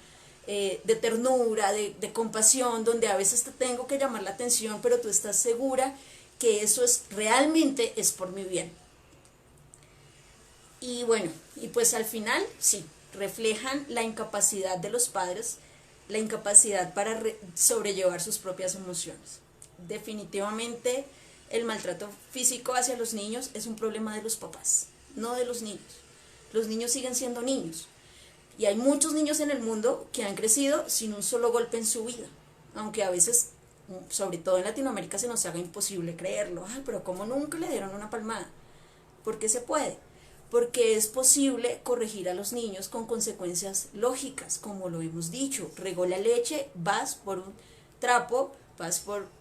de ternura, de compasión, donde a veces te tengo que llamar la atención, pero tú estás segura que eso es realmente es por mi bien. Y bueno, y pues al final sí, reflejan la incapacidad de los padres, la incapacidad para sobrellevar sus propias emociones. Definitivamente el maltrato físico hacia los niños es un problema de los papás, no de los niños. Los niños siguen siendo niños. Y hay muchos niños en el mundo que han crecido sin un solo golpe en su vida, aunque a veces, sobre todo en Latinoamérica, se nos haga imposible creerlo. Ay, pero ¿cómo nunca le dieron una palmada? ¿Por qué se puede? Porque es posible corregir a los niños con consecuencias lógicas, como lo hemos dicho. Regó la leche, vas por un trapo,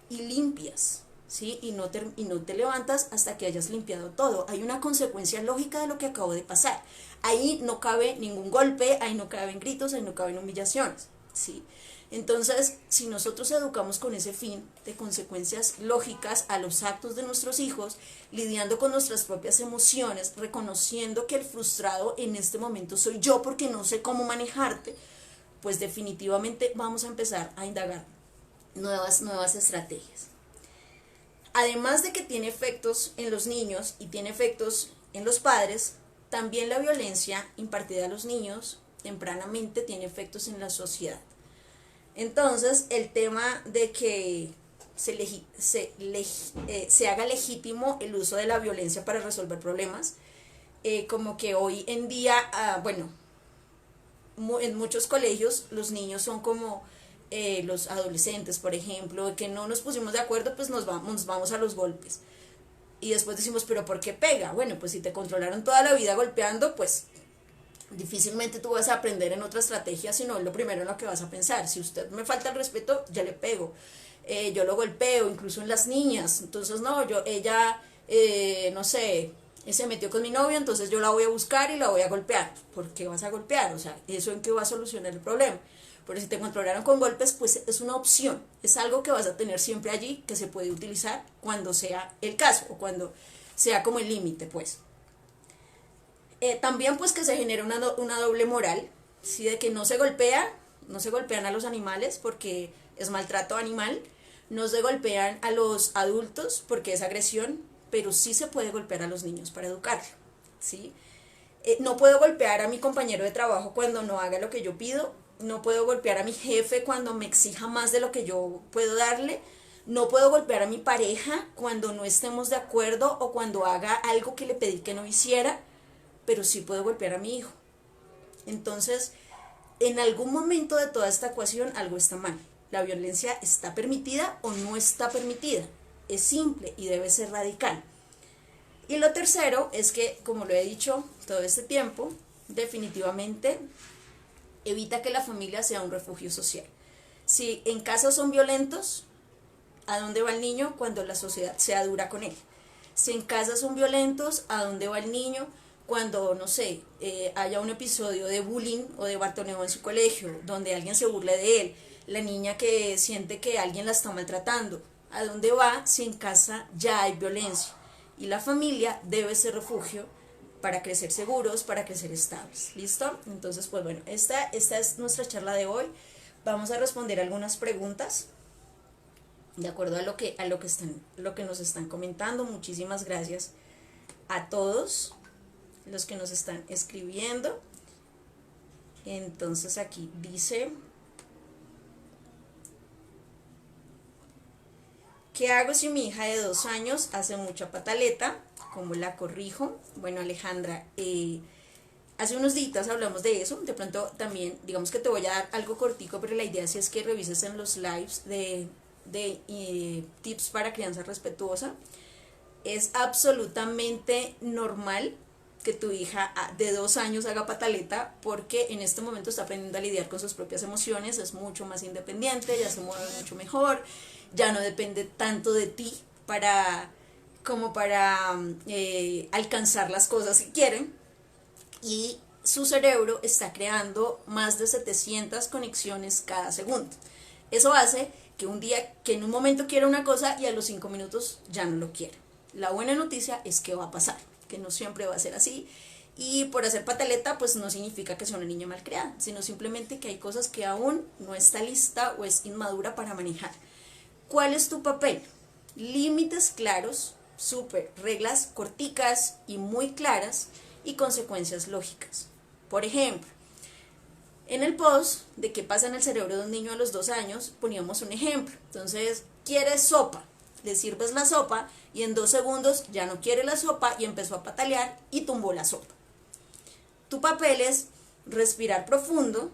y limpias, ¿sí? Y no te levantas hasta que hayas limpiado todo. Hay una consecuencia lógica de lo que acabo de pasar. Ahí no cabe ningún golpe, ahí no caben gritos, ahí no caben humillaciones, ¿sí? Entonces, si nosotros educamos con ese fin de consecuencias lógicas a los actos de nuestros hijos, lidiando con nuestras propias emociones, reconociendo que el frustrado en este momento soy yo porque no sé cómo manejarte, pues definitivamente vamos a empezar a indagar nuevas estrategias. Además de que tiene efectos en los niños y tiene efectos en los padres, también la violencia impartida a los niños tempranamente tiene efectos en la sociedad. Entonces, el tema de que se haga legítimo el uso de la violencia para resolver problemas, como que hoy en día, bueno, en muchos colegios los niños son como los adolescentes, por ejemplo, que no nos pusimos de acuerdo, pues nos vamos a los golpes. Y después decimos, ¿pero por qué pega? Bueno, pues si te controlaron toda la vida golpeando, pues difícilmente tú vas a aprender en otra estrategia, sino lo primero en lo que vas a pensar. Si usted me falta el respeto, ya le pego. Yo lo golpeo, incluso en las niñas. Entonces, no, ella, no sé, se metió con mi novio, entonces yo la voy a buscar y la voy a golpear. ¿Por qué vas a golpear? O sea, ¿eso en qué va a solucionar el problema? Pero si te controlaron con golpes, pues es una opción. Es algo que vas a tener siempre allí, que se puede utilizar cuando sea el caso, o cuando sea como el límite, pues. También pues que se genera una doble moral, ¿sí? De que no se golpean a los animales porque es maltrato animal, no se golpean a los adultos porque es agresión, pero sí se puede golpear a los niños para educarlo, ¿sí? No puedo golpear a mi compañero de trabajo cuando no haga lo que yo pido, no puedo golpear a mi jefe cuando me exija más de lo que yo puedo darle, no puedo golpear a mi pareja cuando no estemos de acuerdo o cuando haga algo que le pedí que no hiciera, pero sí puedo golpear a mi hijo. Entonces, en algún momento de toda esta ecuación algo está mal. La violencia está permitida o no está permitida. Es simple y debe ser radical. Y lo tercero es que, como lo he dicho todo este tiempo, definitivamente evita que la familia sea un refugio social. Si en casa son violentos, ¿a dónde va el niño cuando la sociedad sea dura con él? Si en casa son violentos, ¿a dónde va el niño cuando, no sé, haya un episodio de bullying o de bartoneo en su colegio, donde alguien se burle de él, la niña que siente que alguien la está maltratando? ¿A dónde va si en casa ya hay violencia? Y la familia debe ser refugio para crecer seguros, para crecer estables. ¿Listo? Entonces, pues bueno, esta es nuestra charla de hoy. Vamos a responder algunas preguntas. de acuerdo lo que nos están comentando. Muchísimas gracias a todos los que nos están escribiendo. Entonces aquí dice: ¿qué hago si mi hija de 2 años hace mucha pataleta? ¿Cómo la corrijo? Bueno, Alejandra, hace unos días hablamos de eso. De pronto también, digamos que te voy a dar algo cortico, pero la idea sí es que revises en los lives de tips para crianza respetuosa. Es absolutamente normal que tu hija de 2 años haga pataleta, porque en este momento está aprendiendo a lidiar con sus propias emociones, es mucho más independiente, ya se mueve mucho mejor, ya no depende tanto de ti para alcanzar las cosas que quieren, y su cerebro está creando más de 700 conexiones cada segundo. Eso hace que en un momento quiera una cosa y a los 5 minutos ya no lo quiere. La buena noticia es que va a pasar, que no siempre va a ser así, y por hacer pataleta pues no significa que sea una niña mal creada, sino simplemente que hay cosas que aún no está lista o es inmadura para manejar. ¿Cuál es tu papel? Límites claros, reglas corticas y muy claras, y consecuencias lógicas. Por ejemplo, en el post de qué pasa en el cerebro de un niño a los 2 años poníamos un ejemplo. Entonces, ¿quieres sopa? Le sirves la sopa y en 2 segundos ya no quiere la sopa y empezó a patalear y tumbó la sopa. Tu papel es respirar profundo,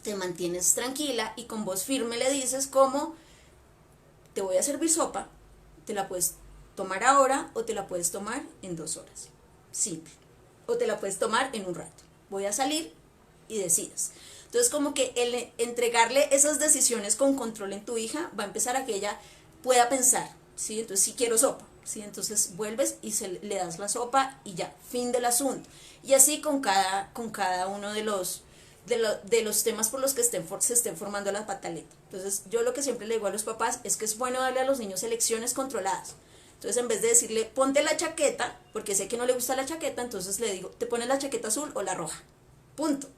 te mantienes tranquila y con voz firme le dices como: te voy a servir sopa, te la puedes tomar ahora o te la puedes tomar en 2 horas. Simple. O te la puedes tomar en un rato. Voy a salir y decidas. Entonces, como que el entregarle esas decisiones con control en tu hija va a empezar a que ella pueda pensar, ¿sí? Entonces, si quiero sopa, ¿sí? Entonces vuelves y le das la sopa y ya, fin del asunto. Y así con cada uno de los temas por los que se estén formando la pataleta. Entonces, yo lo que siempre le digo a los papás es que es bueno darle a los niños elecciones controladas. Entonces, en vez de decirle, ponte la chaqueta, porque sé que no le gusta la chaqueta, entonces le digo, te pones la chaqueta azul o la roja. Punto.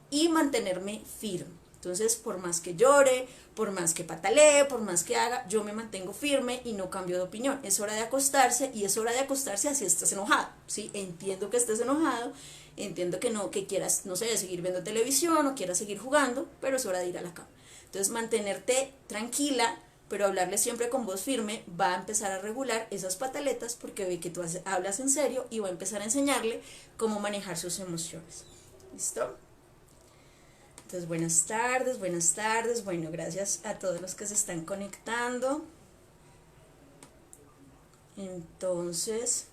Y mantenerme firme. Entonces, por más que llore, por más que patalee, por más que haga, yo me mantengo firme y no cambio de opinión. Es hora de acostarse, y es hora de acostarse así estés enojado, ¿sí? Entiendo que estés enojado, entiendo que quieras, no sé, seguir viendo televisión o quieras seguir jugando, pero es hora de ir a la cama. Entonces, mantenerte tranquila, pero hablarle siempre con voz firme, va a empezar a regular esas pataletas, porque ve que tú hablas en serio y va a empezar a enseñarle cómo manejar sus emociones. ¿Listo? Entonces, buenas tardes, buenas tardes. Bueno, gracias a todos los que se están conectando. Entonces,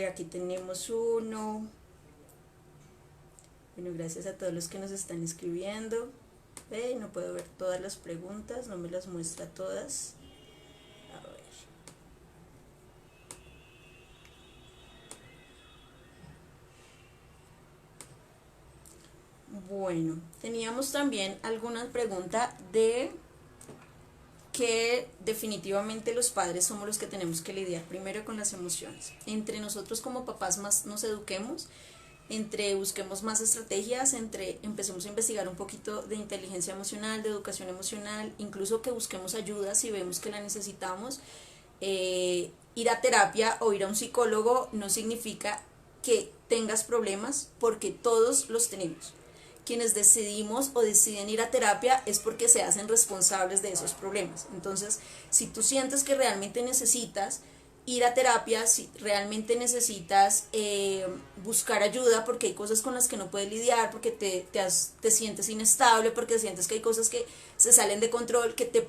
aquí tenemos uno. Bueno, gracias a todos los que nos están escribiendo. No puedo ver todas las preguntas, no me las muestra todas. A ver. Bueno, teníamos también alguna pregunta de que definitivamente los padres somos los que tenemos que lidiar primero con las emociones. Entre nosotros como papás más nos eduquemos, entre busquemos más estrategias, entre empecemos a investigar un poquito de inteligencia emocional, de educación emocional, incluso que busquemos ayuda si vemos que la necesitamos. Ir a terapia o ir a un psicólogo no significa que tengas problemas, porque todos los tenemos. Quienes decidimos o deciden ir a terapia es porque se hacen responsables de esos problemas. Entonces, si tú sientes que realmente necesitas ir a terapia, si realmente necesitas buscar ayuda porque hay cosas con las que no puedes lidiar, porque te sientes inestable, porque sientes que hay cosas que se salen de control, que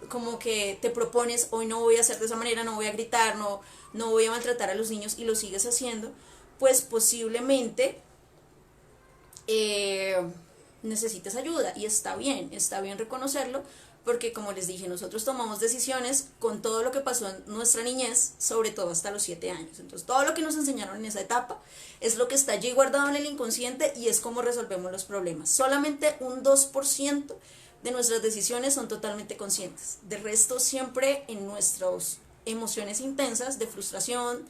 como que te propones, hoy no voy a hacer de esa manera, no voy a gritar, no voy a maltratar a los niños, y lo sigues haciendo, pues posiblemente necesites ayuda, y está bien reconocerlo, porque como les dije, nosotros tomamos decisiones con todo lo que pasó en nuestra niñez, sobre todo hasta los 7 años. Entonces, todo lo que nos enseñaron en esa etapa es lo que está allí guardado en el inconsciente, y es como resolvemos los problemas. Solamente un 2% de nuestras decisiones son totalmente conscientes. De resto, siempre en nuestras emociones intensas de frustración,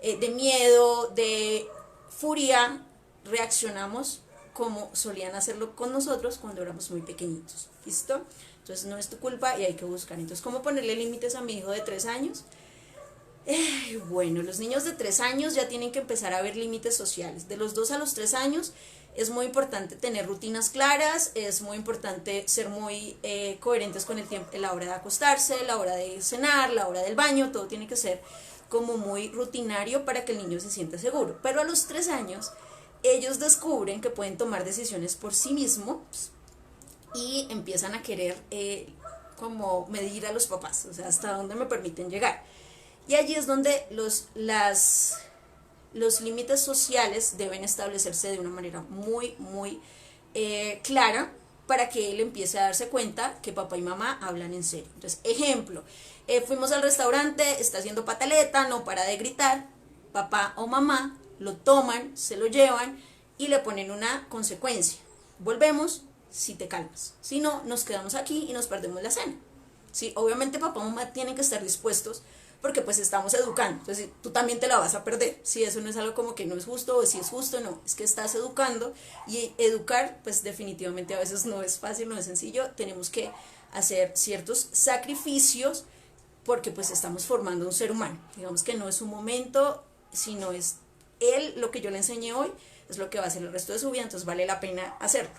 de miedo, de furia, reaccionamos como solían hacerlo con nosotros cuando éramos muy pequeñitos. ¿Listo? Entonces no es tu culpa y hay que buscar. Entonces, ¿cómo ponerle límites a mi hijo de 3 años? Bueno, los niños de 3 años ya tienen que empezar a ver límites sociales. De los 2 a los 3 años es muy importante tener rutinas claras, es muy importante ser muy coherentes con el tiempo, la hora de acostarse, la hora de cenar, la hora del baño, todo tiene que ser como muy rutinario para que el niño se sienta seguro. Pero a los 3 años ellos descubren que pueden tomar decisiones por sí mismos y empiezan a querer como medir a los papás, o sea, hasta dónde me permiten llegar. Y allí es donde los límites sociales deben establecerse de una manera muy, muy clara para que él empiece a darse cuenta que papá y mamá hablan en serio. Entonces, ejemplo, fuimos al restaurante, está haciendo pataleta, no para de gritar, papá o mamá lo toman, se lo llevan y le ponen una consecuencia. Volvemos si te calmas. Si no, nos quedamos aquí y nos perdemos la cena. ¿Sí? Obviamente papá o mamá tienen que estar dispuestos porque pues estamos educando. Entonces tú también te la vas a perder. Si eso no es algo como que no es justo o si es justo, no. Es que estás educando y educar pues definitivamente a veces no es fácil, no es sencillo. Tenemos que hacer ciertos sacrificios porque pues estamos formando un ser humano. Digamos que no es un momento, sino es él, lo que yo le enseñé hoy, es lo que va a hacer el resto de su vida, entonces vale la pena hacerlo.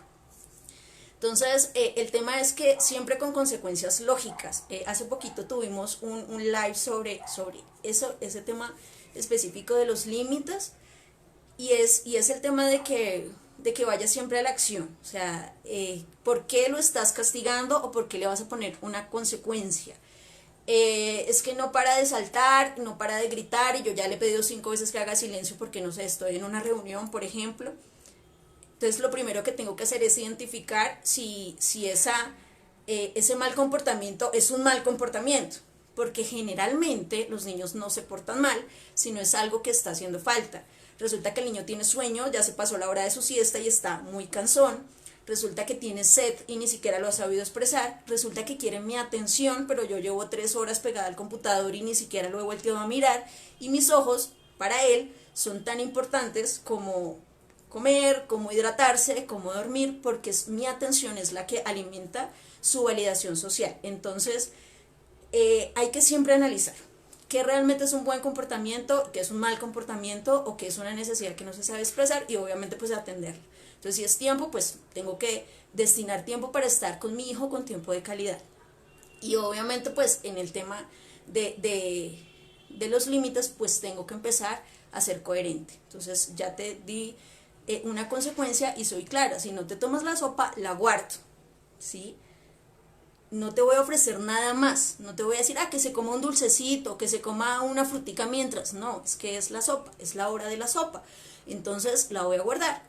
Entonces, el tema es que siempre con consecuencias lógicas. Hace poquito tuvimos un live sobre eso, ese tema específico de los límites, y es el tema de que vaya siempre a la acción. O sea, ¿por qué lo estás castigando o por qué le vas a poner una consecuencia? Es que no para de saltar, no para de gritar, y yo ya le he pedido 5 veces que haga silencio porque, no sé, estoy en una reunión, por ejemplo. Entonces lo primero que tengo que hacer es identificar si ese mal comportamiento es un mal comportamiento, porque generalmente los niños no se portan mal, sino es algo que está haciendo falta. Resulta que el niño tiene sueño, ya se pasó la hora de su siesta y está muy cansón. Resulta que tiene sed y ni siquiera lo ha sabido expresar. Resulta que quiere mi atención, pero yo llevo 3 horas pegada al computador y ni siquiera lo he volteado a mirar. Y mis ojos, para él, son tan importantes como comer, como hidratarse, como dormir, porque mi atención es la que alimenta su validación social. Entonces, hay que siempre analizar qué realmente es un buen comportamiento, qué es un mal comportamiento o qué es una necesidad que no se sabe expresar y obviamente pues atenderla. Entonces, si es tiempo, pues tengo que destinar tiempo para estar con mi hijo con tiempo de calidad. Y obviamente pues en el tema de los límites, pues tengo que empezar a ser coherente. Entonces ya te di una consecuencia y soy clara. Si no te tomas la sopa, la guardo, ¿sí? No te voy a ofrecer nada más. No te voy a decir, que se coma un dulcecito, que se coma una frutica mientras. No, es que es la sopa, es la hora de la sopa. Entonces la voy a guardar.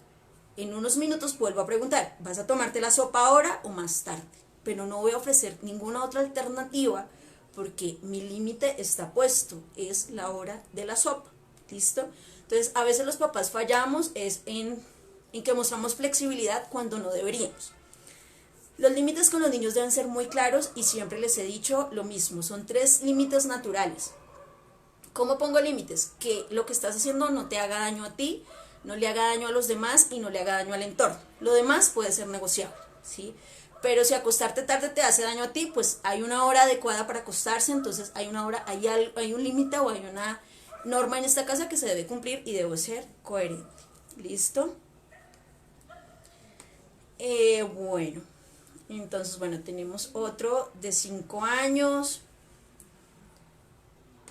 En unos minutos vuelvo a preguntar, ¿vas a tomarte la sopa ahora o más tarde? Pero no voy a ofrecer ninguna otra alternativa porque mi límite está puesto, es la hora de la sopa. ¿Listo? Entonces, a veces los papás fallamos en que mostramos flexibilidad cuando no deberíamos. Los límites con los niños deben ser muy claros y siempre les he dicho lo mismo, son 3 límites naturales. ¿Cómo pongo límites? Que lo que estás haciendo no te haga daño a ti, no le haga daño a los demás y no le haga daño al entorno. Lo demás puede ser negociable, ¿sí? Pero si acostarte tarde te hace daño a ti, pues hay una hora adecuada para acostarse, entonces hay un límite o hay una norma en esta casa que se debe cumplir y debo ser coherente. ¿Listo? Bueno, entonces, tenemos otro de 5 años.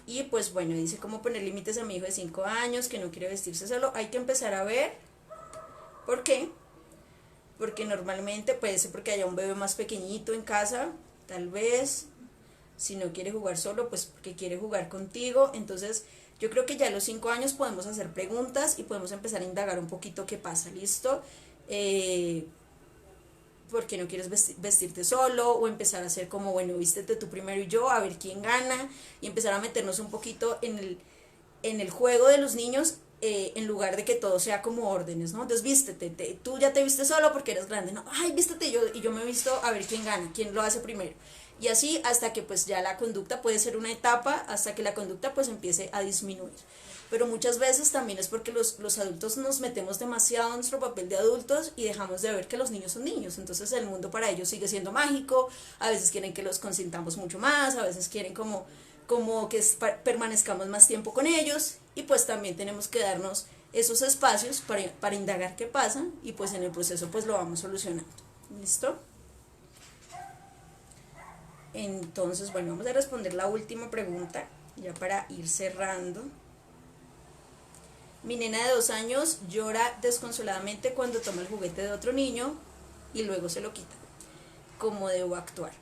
Y pues dice cómo poner límites a mi hijo de 5 años que no quiere vestirse solo. Hay que empezar a ver. ¿Por qué? Porque normalmente puede ser porque haya un bebé más pequeñito en casa, tal vez. Si no quiere jugar solo, pues porque quiere jugar contigo. Entonces yo creo que ya a los 5 años podemos hacer preguntas y podemos empezar a indagar un poquito qué pasa, ¿listo? ¿Por qué no quieres vestirte solo? O empezar a hacer como, vístete tú primero y yo, a ver quién gana, y empezar a meternos un poquito en el juego de los niños, en lugar de que todo sea como órdenes, ¿no? Entonces vístete, tú ya te vistes solo porque eres grande, ¿no? Vístete y yo me visto, a ver quién gana, quién lo hace primero. Y así hasta que pues ya la conducta puede ser una etapa, hasta que la conducta pues empiece a disminuir. pero muchas veces también es porque los adultos nos metemos demasiado en nuestro papel de adultos y dejamos de ver que los niños son niños, entonces el mundo para ellos sigue siendo mágico, a veces quieren que los consintamos mucho más, a veces quieren como que permanezcamos más tiempo con ellos, y pues también tenemos que darnos esos espacios para indagar qué pasa, y pues en el proceso pues lo vamos solucionando. ¿Listo? Entonces, bueno, vamos a responder la última pregunta, ya para ir cerrando. Mi nena de 2 años llora desconsoladamente cuando toma el juguete de otro niño y luego se lo quita. ¿Cómo debo actuar?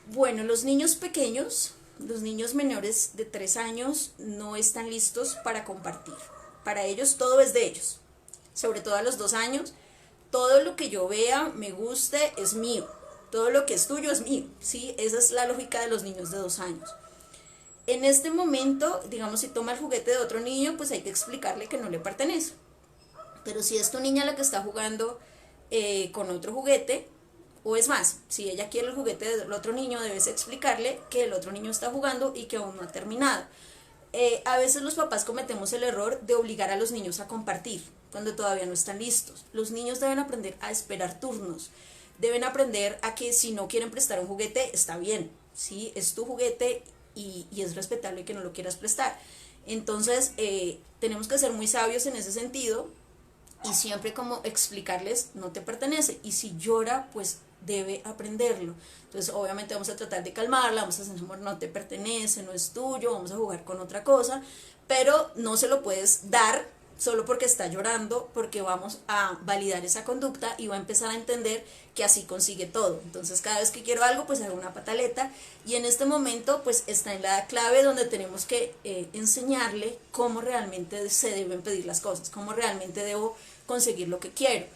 Bueno, los niños pequeños, los niños menores de 3 años no están listos para compartir. Para ellos todo es de ellos, sobre todo a los 2 años. Todo lo que yo vea, me guste, es mío. Todo lo que es tuyo es mío, ¿sí? Esa es la lógica de los niños de 2 años. En este momento, digamos, si toma el juguete de otro niño, pues hay que explicarle que no le pertenece. Pero si es tu niña la que está jugando con otro juguete, o es más, si ella quiere el juguete del otro niño, debes explicarle que el otro niño está jugando y que aún no ha terminado. A veces los papás cometemos el error de obligar a los niños a compartir cuando todavía no están listos. Los niños deben aprender a esperar turnos. Deben aprender a que si no quieren prestar un juguete, está bien, ¿sí? Es tu juguete y es respetable que no lo quieras prestar. Entonces, tenemos que ser muy sabios en ese sentido y siempre como explicarles, no te pertenece. Y si llora, pues debe aprenderlo. Entonces, obviamente vamos a tratar de calmarla, vamos a decir, amor, no te pertenece, no es tuyo, vamos a jugar con otra cosa, pero no se lo puedes dar solo porque está llorando, porque vamos a validar esa conducta y va a empezar a entender que así consigue todo. Entonces cada vez que quiero algo, pues hago una pataleta, y en este momento pues está en la clave donde tenemos que enseñarle cómo realmente se deben pedir las cosas, cómo realmente debo conseguir lo que quiero.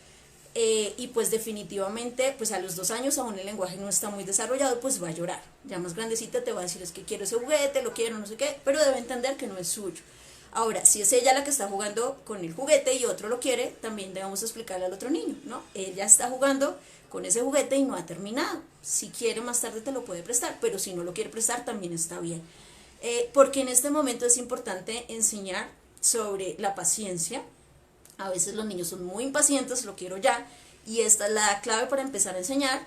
Y pues definitivamente pues a los 2 años aún el lenguaje no está muy desarrollado, pues va a llorar. Ya más grandecita te va a decir, es que quiero ese juguete, lo quiero, no sé qué, pero debe entender que no es suyo. Ahora, si es ella la que está jugando con el juguete y otro lo quiere, también debemos explicarle al otro niño, ¿no? Ella está jugando con ese juguete y no ha terminado. Si quiere más tarde te lo puede prestar, pero si no lo quiere prestar también está bien. Porque en este momento es importante enseñar sobre la paciencia. A veces los niños son muy impacientes, lo quiero ya, y esta es la clave para empezar a enseñar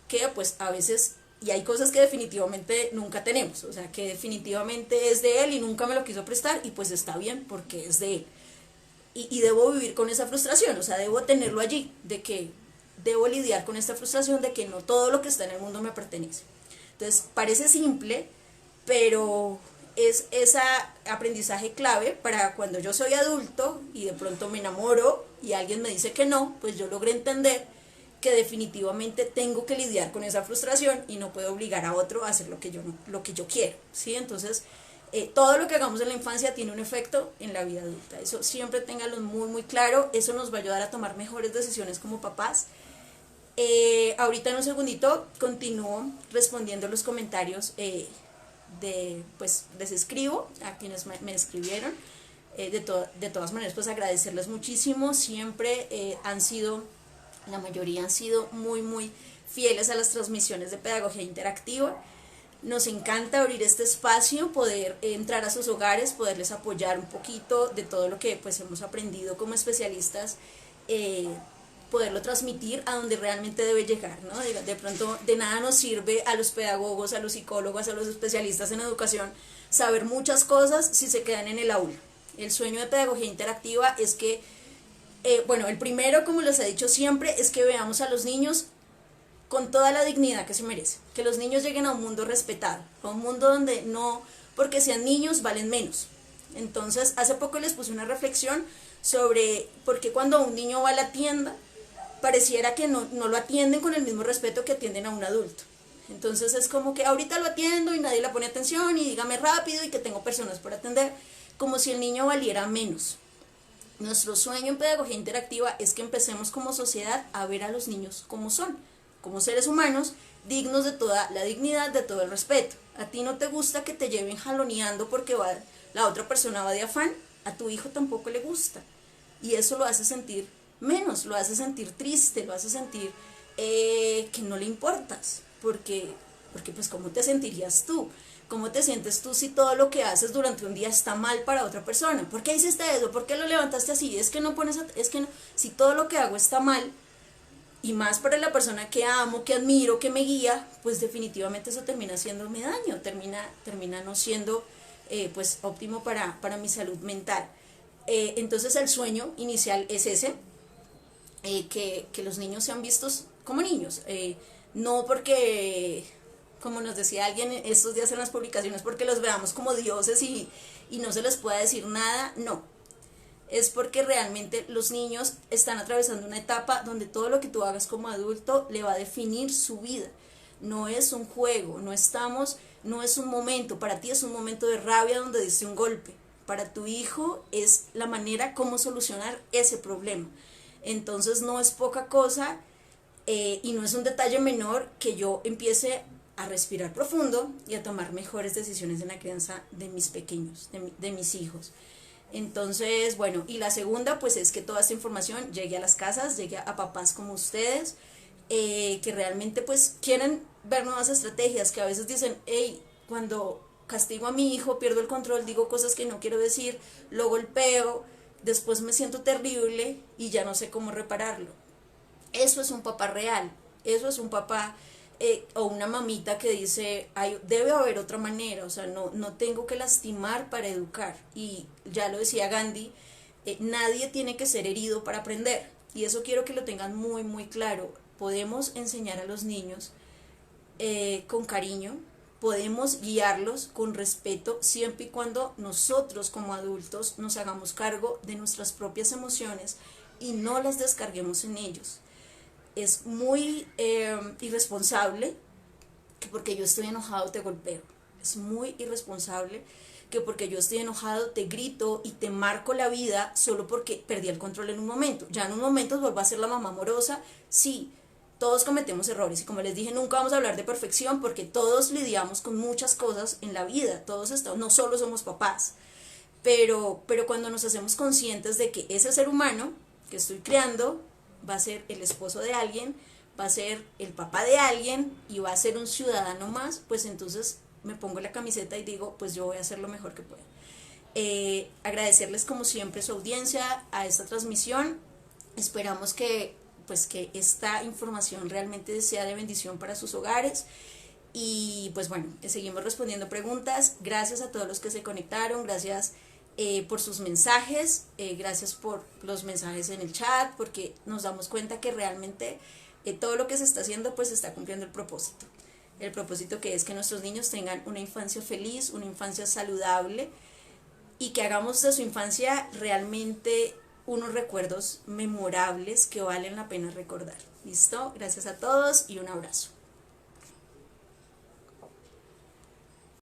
que pues a veces, y hay cosas que definitivamente nunca tenemos, o sea, que definitivamente es de él y nunca me lo quiso prestar, y pues está bien porque es de él. Y debo vivir con esa frustración, o sea, debo tenerlo allí, de que debo lidiar con esta frustración de que no todo lo que está en el mundo me pertenece. Entonces, parece simple, pero es ese aprendizaje clave para cuando yo soy adulto y de pronto me enamoro y alguien me dice que no, pues yo logré entender que definitivamente tengo que lidiar con esa frustración y no puedo obligar a otro a hacer lo que yo quiero, ¿sí? Entonces, todo lo que hagamos en la infancia tiene un efecto en la vida adulta. Eso siempre ténganlo muy, muy claro. Eso nos va a ayudar a tomar mejores decisiones como papás. Ahorita en un segundito continúo respondiendo los comentarios pues les escribo a quienes me escribieron. De todas maneras, pues agradecerles muchísimo. Siempre la mayoría han sido muy, muy fieles a las transmisiones de pedagogía interactiva. Nos encanta abrir este espacio, poder entrar a sus hogares, poderles apoyar un poquito de todo lo que pues hemos aprendido como especialistas, poderlo transmitir a donde realmente debe llegar, ¿no? De pronto de nada nos sirve a los pedagogos, a los psicólogos, a los especialistas en educación saber muchas cosas si se quedan en el aula. El sueño de pedagogía interactiva es que, bueno, el primero, como les he dicho siempre, es que veamos a los niños con toda la dignidad que se merece, que los niños lleguen a un mundo respetado, a un mundo donde no, porque sean niños, valen menos. Entonces, hace poco les puse una reflexión sobre por qué cuando un niño va a la tienda, pareciera que no lo atienden con el mismo respeto que atienden a un adulto. Entonces es como que ahorita lo atiendo y nadie le pone atención y dígame rápido y que tengo personas por atender, como si el niño valiera menos. Nuestro sueño en pedagogía interactiva es que empecemos como sociedad a ver a los niños como son, como seres humanos, dignos de toda la dignidad, de todo el respeto. A ti no te gusta que te lleven jaloneando porque la otra persona va de afán, a tu hijo tampoco le gusta. Y eso lo hace sentir menos, lo hace sentir triste, lo hace sentir que no le importas, porque pues ¿cómo te sentirías tú? ¿Cómo te sientes tú si todo lo que haces durante un día está mal para otra persona? ¿Por qué hiciste eso? ¿Por qué lo levantaste así? Es que no pones, es que no. Si todo lo que hago está mal, y más para la persona que amo, que admiro, que me guía, pues definitivamente eso termina haciéndome daño, termina no siendo pues óptimo para mi salud mental. Entonces el sueño inicial es ese, que los niños sean vistos como niños, no porque, como nos decía alguien estos días en las publicaciones, porque los veamos como dioses y no se les pueda decir nada, no, es porque realmente los niños están atravesando una etapa donde todo lo que tú hagas como adulto le va a definir su vida. No es un juego, no es un momento, para ti es un momento de rabia donde diste un golpe, para tu hijo es la manera como solucionar ese problema. Entonces no es poca cosa, y no es un detalle menor que yo empiece a respirar profundo y a tomar mejores decisiones en la crianza de mis pequeños, de mis hijos. Entonces, bueno, y la segunda pues es que toda esta información llegue a las casas, llegue a papás como ustedes, que realmente pues quieren ver nuevas estrategias, que a veces dicen, hey, cuando castigo a mi hijo, pierdo el control, digo cosas que no quiero decir, lo golpeo, después me siento terrible y ya no sé cómo repararlo. Eso es un papá real, eso es un papá o una mamita que dice, debe haber otra manera, o sea, no tengo que lastimar para educar. Y ya lo decía Gandhi, nadie tiene que ser herido para aprender. Y eso quiero que lo tengan muy, muy claro. Podemos enseñar a los niños con cariño, podemos guiarlos con respeto, siempre y cuando nosotros como adultos nos hagamos cargo de nuestras propias emociones y no las descarguemos en ellos. Es muy irresponsable que porque yo estoy enojado te golpeo. Es muy irresponsable que porque yo estoy enojado te grito y te marco la vida solo porque perdí el control en un momento. Ya en un momento vuelvo a ser la mamá amorosa. Sí, todos cometemos errores y como les dije, nunca vamos a hablar de perfección porque todos lidiamos con muchas cosas en la vida. Todos estamos, no solo somos papás, pero cuando nos hacemos conscientes de que ese ser humano que estoy creando va a ser el esposo de alguien, va a ser el papá de alguien y va a ser un ciudadano más, pues entonces me pongo la camiseta y digo, pues yo voy a hacer lo mejor que pueda. Agradecerles como siempre su audiencia a esta transmisión. Esperamos que esta información realmente sea de bendición para sus hogares. Y pues bueno, seguimos respondiendo preguntas. Gracias a todos los que se conectaron, gracias por sus mensajes, gracias por los mensajes en el chat, porque nos damos cuenta que realmente todo lo que se está haciendo pues está cumpliendo el propósito que es que nuestros niños tengan una infancia feliz, una infancia saludable y que hagamos de su infancia realmente unos recuerdos memorables que valen la pena recordar. ¿Listo? Gracias a todos y un abrazo.